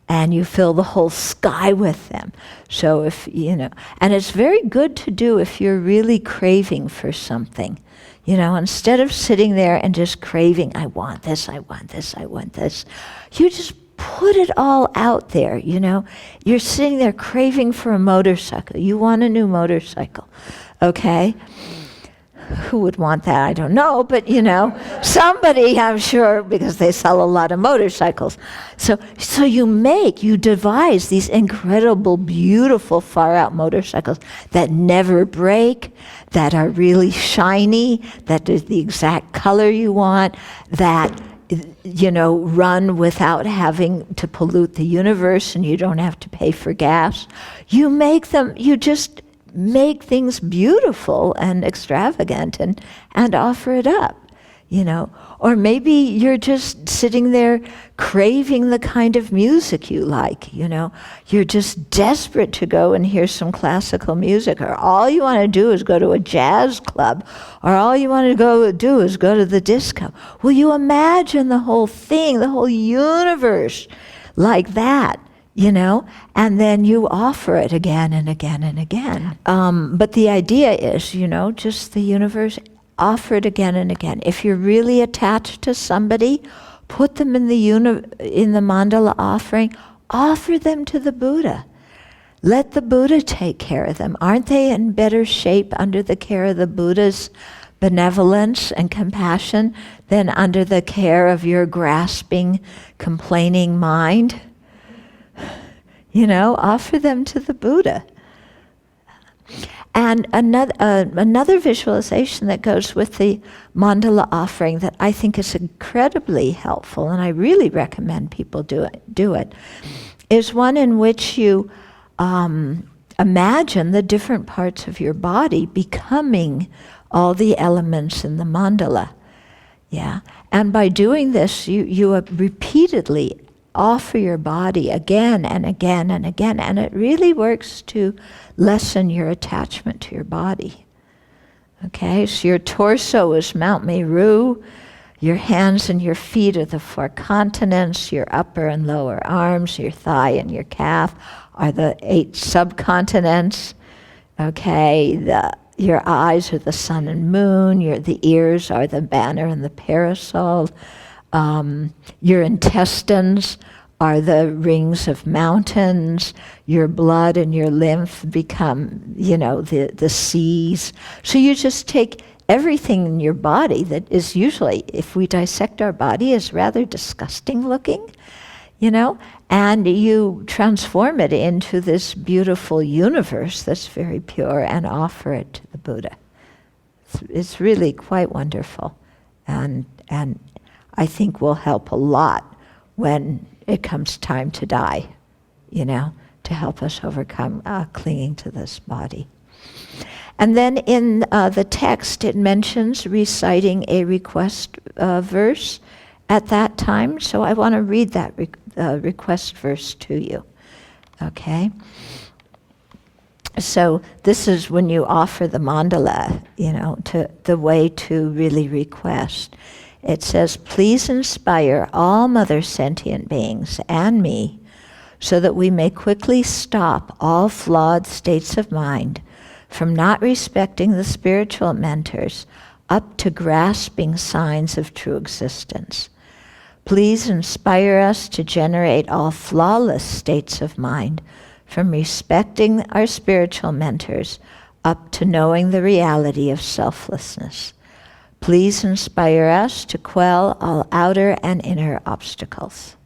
[SPEAKER 1] and you fill the whole sky with them. So and it's very good to do if you're really craving for something. Instead of sitting there and just craving, I want this, I want this, I want this, you just put it all out there, You're sitting there craving for a motorcycle. You want a new motorcycle, okay? Who would want that? I don't know, but somebody, I'm sure, because they sell a lot of motorcycles. So you devise these incredible, beautiful, far-out motorcycles that never break, that are really shiny, that is the exact color you want, that run without having to pollute the universe, and you don't have to pay for gas. You just make things beautiful and extravagant and offer it up, Or maybe you're just sitting there craving the kind of music you like, You're just desperate to go and hear some classical music, or all you want to do is go to a jazz club, or all you want to go do is go to the disco. Well, you imagine the whole thing, the whole universe like that, and then you offer it again and again and again. But the idea is, just the universe, offer it again and again. If you're really attached to somebody, put them in the mandala offering, offer them to the Buddha. Let the Buddha take care of them. Aren't they in better shape under the care of the Buddha's benevolence and compassion than under the care of your grasping, complaining mind? Offer them to the Buddha. And another visualization that goes with the mandala offering that I think is incredibly helpful, and I really recommend people do it, is one in which you imagine the different parts of your body becoming all the elements in the mandala. Yeah, and by doing this, you repeatedly offer your body again and again and again, and it really works to lessen your attachment to your body. Okay, so your torso is Mount Meru, your hands and your feet are the 4 continents, your upper and lower arms, your thigh and your calf are the 8 subcontinents. Okay, your eyes are the sun and moon, the ears are the banner and the parasol. Your intestines are the rings of mountains. Your blood and your lymph become, the seas. So you just take everything in your body that is usually, if we dissect our body, is rather disgusting looking, and you transform it into this beautiful universe that's very pure and offer it to the Buddha. It's really quite wonderful, and I think will help a lot when it comes time to die, to help us overcome clinging to this body. And then in the text, it mentions reciting a request verse at that time. So I want to read that request verse to you. Okay? So this is when you offer the mandala, to the way to really request. It says, please inspire all mother sentient beings and me so that we may quickly stop all flawed states of mind from not respecting the spiritual mentors up to grasping signs of true existence. Please inspire us to generate all flawless states of mind from respecting our spiritual mentors up to knowing the reality of selflessness. Please inspire us to quell all outer and inner obstacles.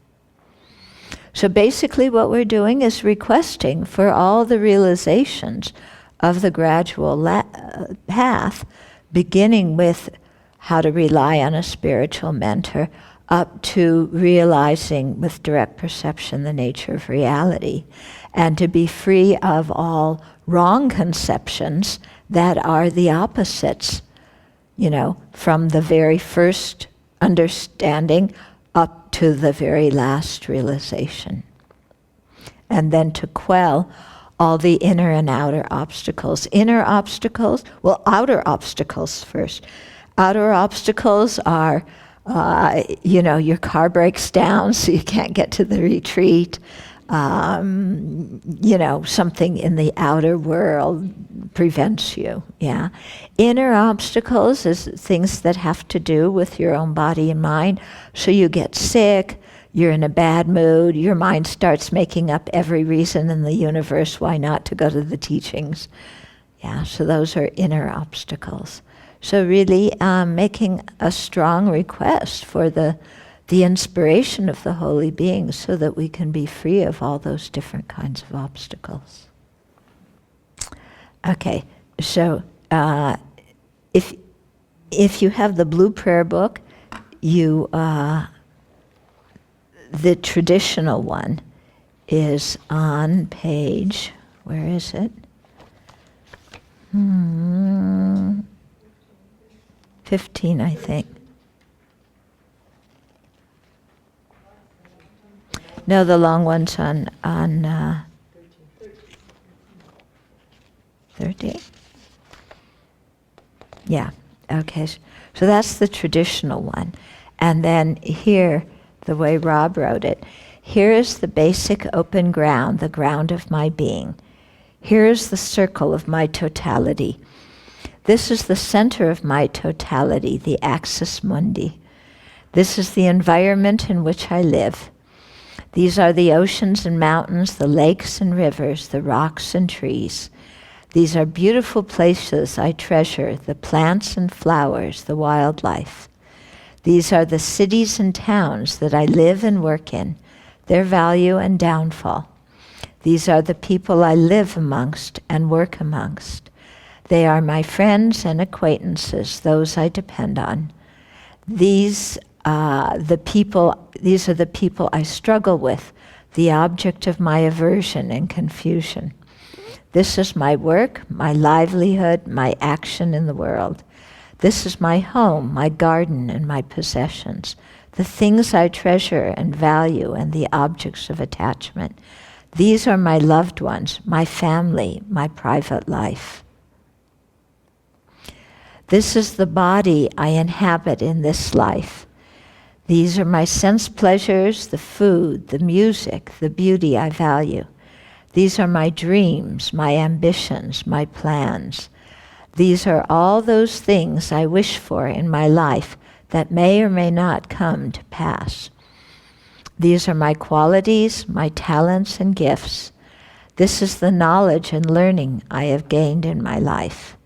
[SPEAKER 1] So basically what we're doing is requesting for all the realizations of the gradual path, beginning with how to rely on a spiritual mentor, up to realizing with direct perception the nature of reality, and to be free of all wrong conceptions that are the opposites from the very first understanding up to the very last realization. And then to quell all the inner and outer obstacles. Inner obstacles, outer obstacles first. Outer obstacles are, your car breaks down so you can't get to the retreat. Something in the outer world prevents you, yeah. Inner obstacles is things that have to do with your own body and mind. So you get sick, you're in a bad mood, your mind starts making up every reason in the universe why not to go to the teachings. Yeah, so those are inner obstacles. So really making a strong request for the inspiration of the holy beings so that we can be free of all those different kinds of obstacles. Okay, so if you have the blue prayer book, the traditional one is on page, where is it? 15, I think. No, the long one's on 30? Yeah, okay. So that's the traditional one. And then here, the way Rob wrote it, here is the basic open ground, the ground of my being. Here is the circle of my totality. This is the center of my totality, the axis mundi. This is the environment in which I live. These are the oceans and mountains, the lakes and rivers, the rocks and trees. These are beautiful places I treasure, the plants and flowers, the wildlife. These are the cities and towns that I live and work in, their value and downfall. These are the people I live amongst and work amongst. They are my friends and acquaintances, those I depend on. These are the people I struggle with, the object of my aversion and confusion. This is my work, my livelihood, my action in the world. This is my home, my garden, and my possessions, the things I treasure and value and the objects of attachment. These are my loved ones, my family, my private life. This is the body I inhabit in this life. These are my sense pleasures, the food, the music, the beauty I value. These are my dreams, my ambitions, my plans. These are all those things I wish for in my life that may or may not come to pass. These are my qualities, my talents and gifts. This is the knowledge and learning I have gained in my life.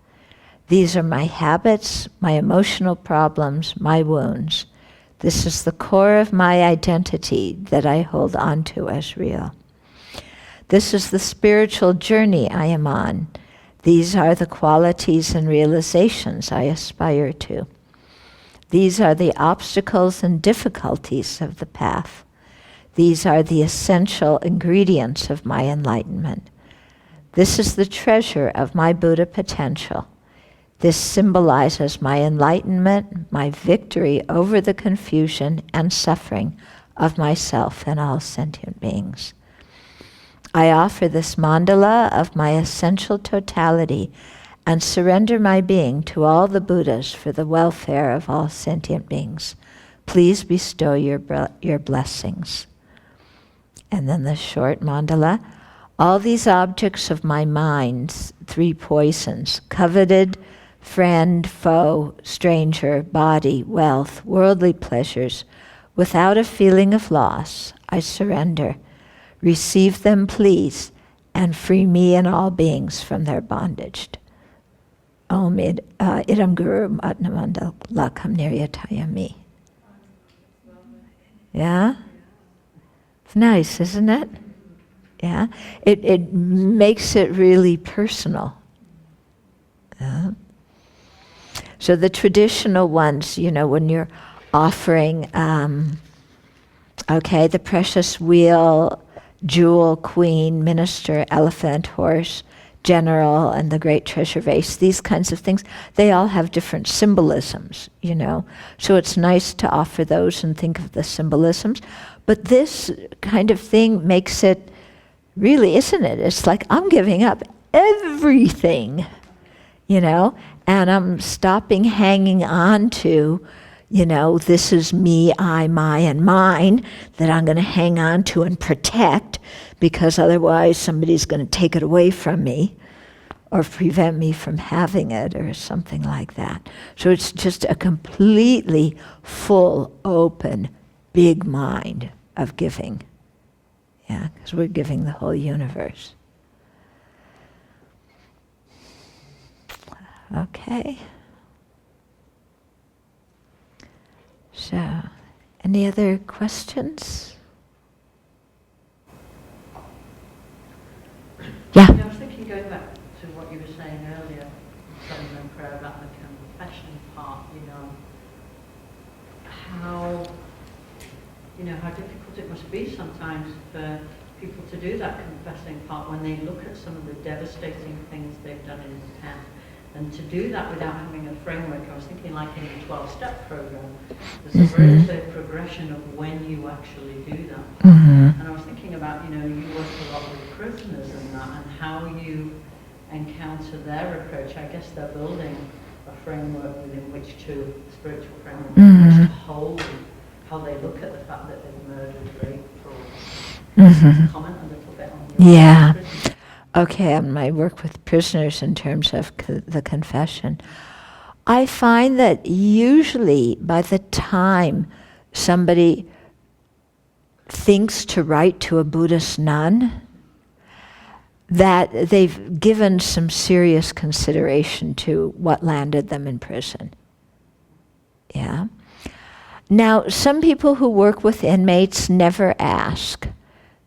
[SPEAKER 1] These are my habits, my emotional problems, my wounds. This is the core of my identity that I hold on to as real. This is the spiritual journey I am on. These are the qualities and realizations I aspire to. These are the obstacles and difficulties of the path. These are the essential ingredients of my enlightenment. This is the treasure of my Buddha potential. This symbolizes my enlightenment, my victory over the confusion and suffering of myself and all sentient beings. I offer this mandala of my essential totality and surrender my being to all the Buddhas for the welfare of all sentient beings. Please bestow your blessings. And then the short mandala. All these objects of my mind's three poisons, coveted, friend, foe, stranger, body, wealth, worldly pleasures, without a feeling of loss, I surrender. Receive them, please, and free me and all beings from their bondage. Om idam guru atnamandala lakam niryatayami. Yeah? It's nice, isn't it? Yeah? It makes it really personal. Yeah? So the traditional ones, when you're offering, the precious wheel, jewel, queen, minister, elephant, horse, general and the great treasure vase, these kinds of things, they all have different symbolisms, you know. So it's nice to offer those and think of the symbolisms. But this kind of thing makes it, really, isn't it? It's like I'm giving up everything, you know, and I'm stopping hanging on to, you know, this is me, I, my, and mine that I'm going to hang on to and protect, because otherwise somebody's going to take it away from me or prevent me from having it or something like that. So it's just a completely full, open, big mind of giving. Yeah, because we're giving the whole universe. Okay. So, any other questions? Yeah.
[SPEAKER 3] I was thinking, going back to what you were saying earlier, in prayer about the confession part, how difficult it must be sometimes for people to do that confessing part when they look at some of the devastating things they've done in the past. And to do that without having a framework, I was thinking like in the 12-step program, there's a very clear progression of when you actually do that. And I was thinking about, you work a lot with prisoners and that, and how you encounter their approach. I guess they're building a framework within which to, spiritual framework, in which to hold how they look at the fact that they've murdered, raped, or comment a little bit on your prison.
[SPEAKER 1] Okay, on my work with prisoners in terms of the confession, I find that usually by the time somebody thinks to write to a Buddhist nun, that they've given some serious consideration to what landed them in prison. Yeah. Now, some people who work with inmates never ask.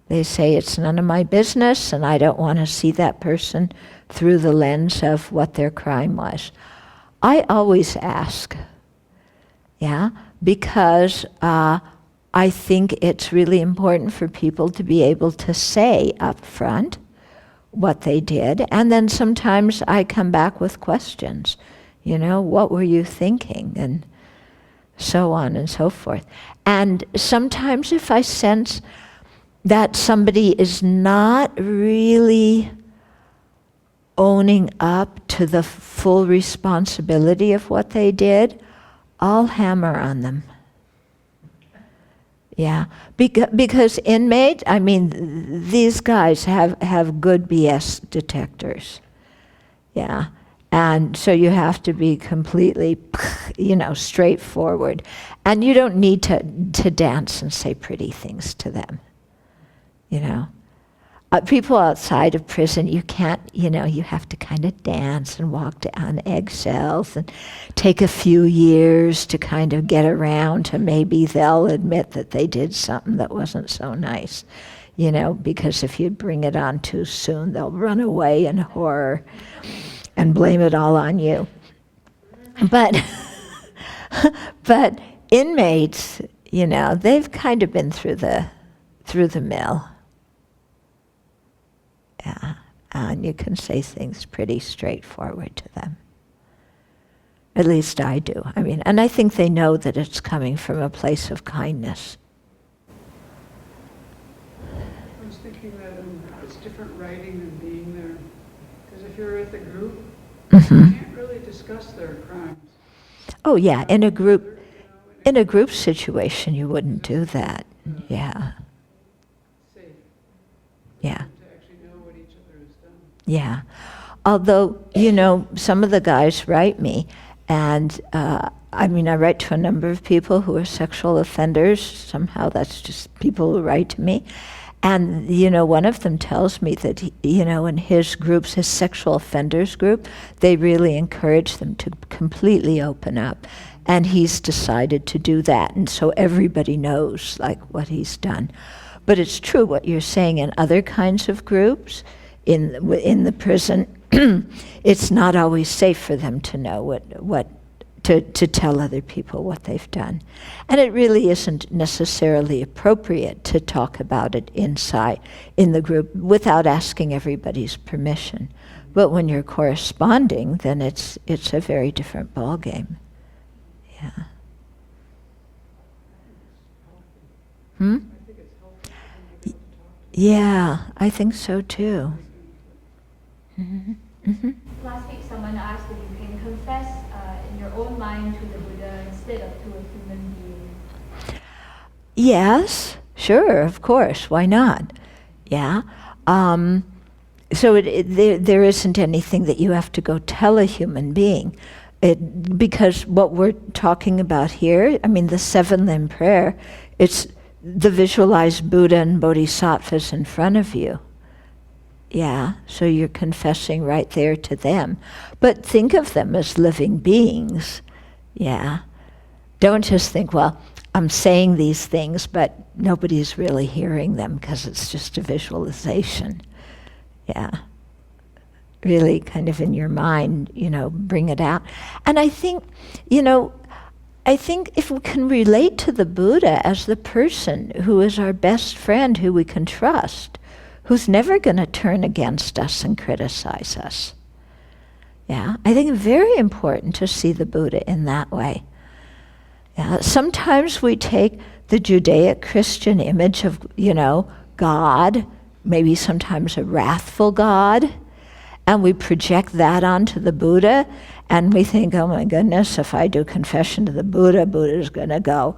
[SPEAKER 1] They say, it's none of my business, and I don't want to see that person through the lens of what their crime was. I always ask, yeah, because I think it's really important for people to be able to say up front what they did, and then sometimes I come back with questions. What were you thinking? And so on and so forth. And sometimes if I sense that somebody is not really owning up to the full responsibility of what they did, I'll hammer on them. Yeah, because inmates, these guys have good BS detectors. Yeah, and so you have to be completely, straightforward. And you don't need to dance and say pretty things to them. People outside of prison, you can't, you have to kind of dance and walk on eggshells and take a few years to kind of get around to maybe they'll admit that they did something that wasn't so nice, because if you bring it on too soon, they'll run away in horror and blame it all on you. But inmates, they've kind of been through the mill. Yeah, and you can say things pretty straightforward to them. At least I do. And I think they know that it's coming from a place of kindness.
[SPEAKER 4] I was thinking that it's different writing than being there. Because if you're with a group, you can't really discuss their crimes.
[SPEAKER 1] Oh yeah, in a group situation you wouldn't do that. Yeah.
[SPEAKER 4] Safe.
[SPEAKER 1] Yeah.
[SPEAKER 4] Yeah.
[SPEAKER 1] Yeah. Although, some of the guys write me, and I write to a number of people who are sexual offenders. Somehow that's just people who write to me. And, one of them tells me that, in his groups, his sexual offenders group, they really encourage them to completely open up. And he's decided to do that. And so everybody knows, what he's done. But it's true what you're saying in other kinds of groups. In the prison, it's not always safe for them to know what to tell other people what they've done. And it really isn't necessarily appropriate to talk about it inside, in the group, without asking everybody's permission. But when you're corresponding, then it's a very different ballgame. Yeah. Hmm? Yeah, I think so too. Mm-hmm. Mm-hmm.
[SPEAKER 2] Last week, someone asked if you can confess in your own mind to the Buddha instead of to a human being.
[SPEAKER 1] Yes, sure, of course. Why not? Yeah. So there isn't anything that you have to go tell a human being. Because what we're talking about here, I mean, the 7-limb prayer, it's the visualized Buddha and Bodhisattvas in front of you. Yeah, so you're confessing right there to them. But think of them as living beings. Yeah. Don't just think, well, I'm saying these things, but nobody's really hearing them because it's just a visualization. Yeah. Really kind of in your mind, bring it out. And I think, if we can relate to the Buddha as the person who is our best friend, who we can trust, who's never going to turn against us and criticize us. Yeah, I think it's very important to see the Buddha in that way. Yeah, sometimes we take the Judaic-Christian image of, God, maybe sometimes a wrathful God, and we project that onto the Buddha, and we think, oh my goodness, if I do confession to the Buddha, Buddha's going to go,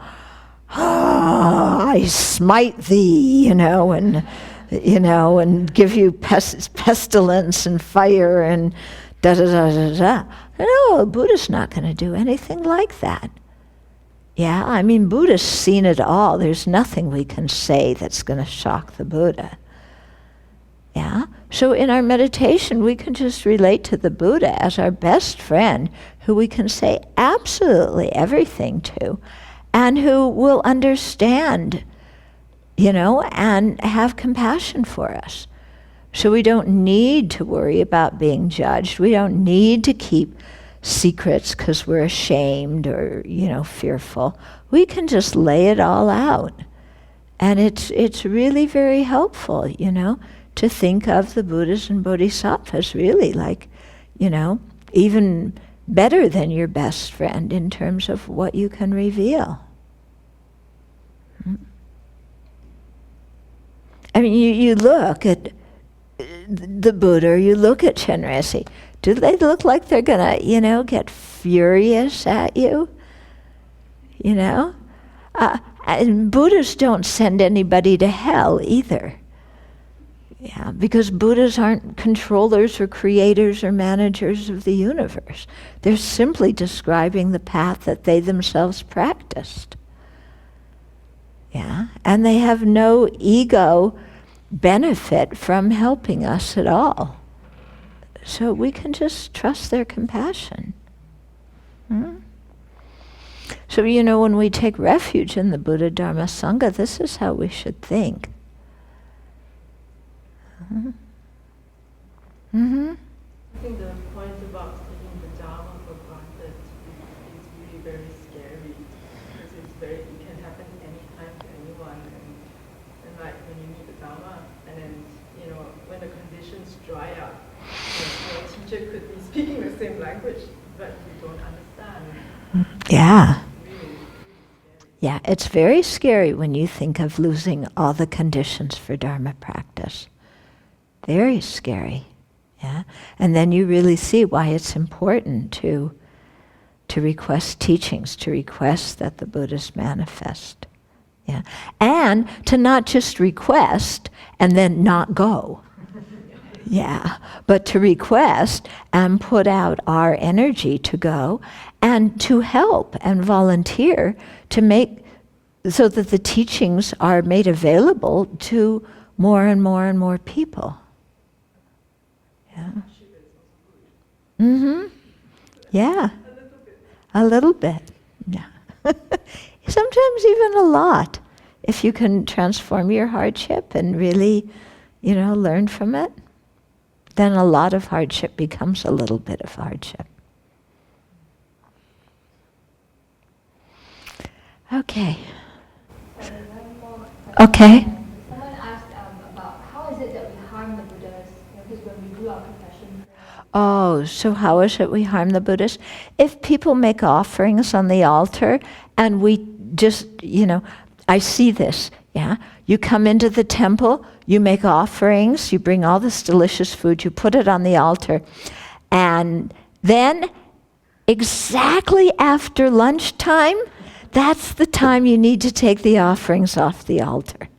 [SPEAKER 1] I smite thee, and give you pestilence and fire and da-da-da-da-da. No, Buddha's not going to do anything like that. Yeah, I mean, Buddha's seen it all. There's nothing we can say that's going to shock the Buddha. Yeah? So in our meditation, we can just relate to the Buddha as our best friend who we can say absolutely everything to and who will understand, and have compassion for us. So we don't need to worry about being judged. We don't need to keep secrets because we're ashamed or, fearful. We can just lay it all out. And it's really very helpful, to think of the Buddhas and Bodhisattvas really like, even better than your best friend in terms of what you can reveal. I mean, you look at the Buddha, or you look at Chenrezig, do they look like they're going to, get furious at you? And Buddhas don't send anybody to hell either. Yeah, because Buddhas aren't controllers or creators or managers of the universe. They're simply describing the path that they themselves practiced. Yeah, and they have no ego benefit from helping us at all. So we can just trust their compassion. So, when we take refuge in the Buddha, Dharma, Sangha, this is how we should think.
[SPEAKER 5] I think the point about taking the Dharma for granted is really very scary because it can happen anytime to anyone, and like when you meet the Dharma, and then when the conditions dry up, your teacher could be speaking the same language, but you don't understand.
[SPEAKER 1] Yeah.
[SPEAKER 5] Really scary.
[SPEAKER 1] Yeah, it's very scary when you think of losing all the conditions for Dharma practice. Very scary. Yeah, and then you really see why it's important to request teachings, to request that the Buddhas manifest. Yeah, and to not just request and then not go. Yeah, but to request and put out our energy to go and to help and volunteer to make so that the teachings are made available to more and more and more people. Yeah. Yeah. A little bit. Yeah. Sometimes even a lot. If you can transform your hardship and really, learn from it, then a lot of hardship becomes a little bit of hardship. Okay.
[SPEAKER 2] Sorry, one more question.
[SPEAKER 1] Okay.
[SPEAKER 2] Someone asked about how is it that we harm the Buddhas, because when we do our confession prayer.
[SPEAKER 1] Oh, so how is it we harm the Buddhas? If people make offerings on the altar and we just, I see this, yeah? You come into the temple, you make offerings, you bring all this delicious food, you put it on the altar, and then exactly after lunchtime, that's the time you need to take the offerings off the altar.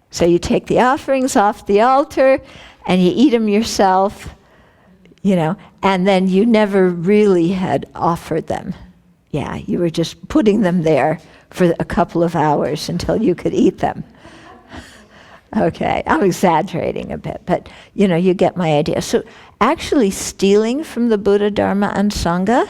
[SPEAKER 1] So you take the offerings off the altar and you eat them yourself, and then you never really had offered them. Yeah, you were just putting them there for a couple of hours until you could eat them. Okay, I'm exaggerating a bit, but you get my idea. So actually stealing from the Buddha, Dharma, and Sangha,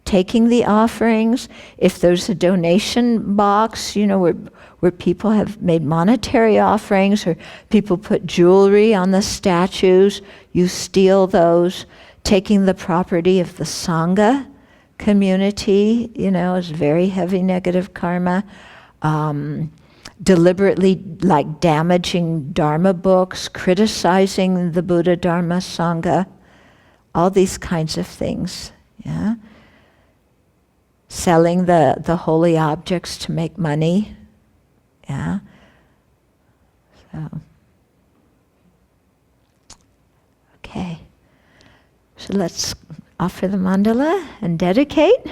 [SPEAKER 1] taking the offerings, if there's a donation box, where people have made monetary offerings or people put jewelry on the statues, you steal those. Taking the property of the Sangha community, is very heavy negative karma. Deliberately damaging Dharma books, criticizing the Buddha, Dharma, Sangha, all these kinds of things, yeah. Selling the holy objects to make money, yeah. So, okay. So let's offer the mandala and dedicate.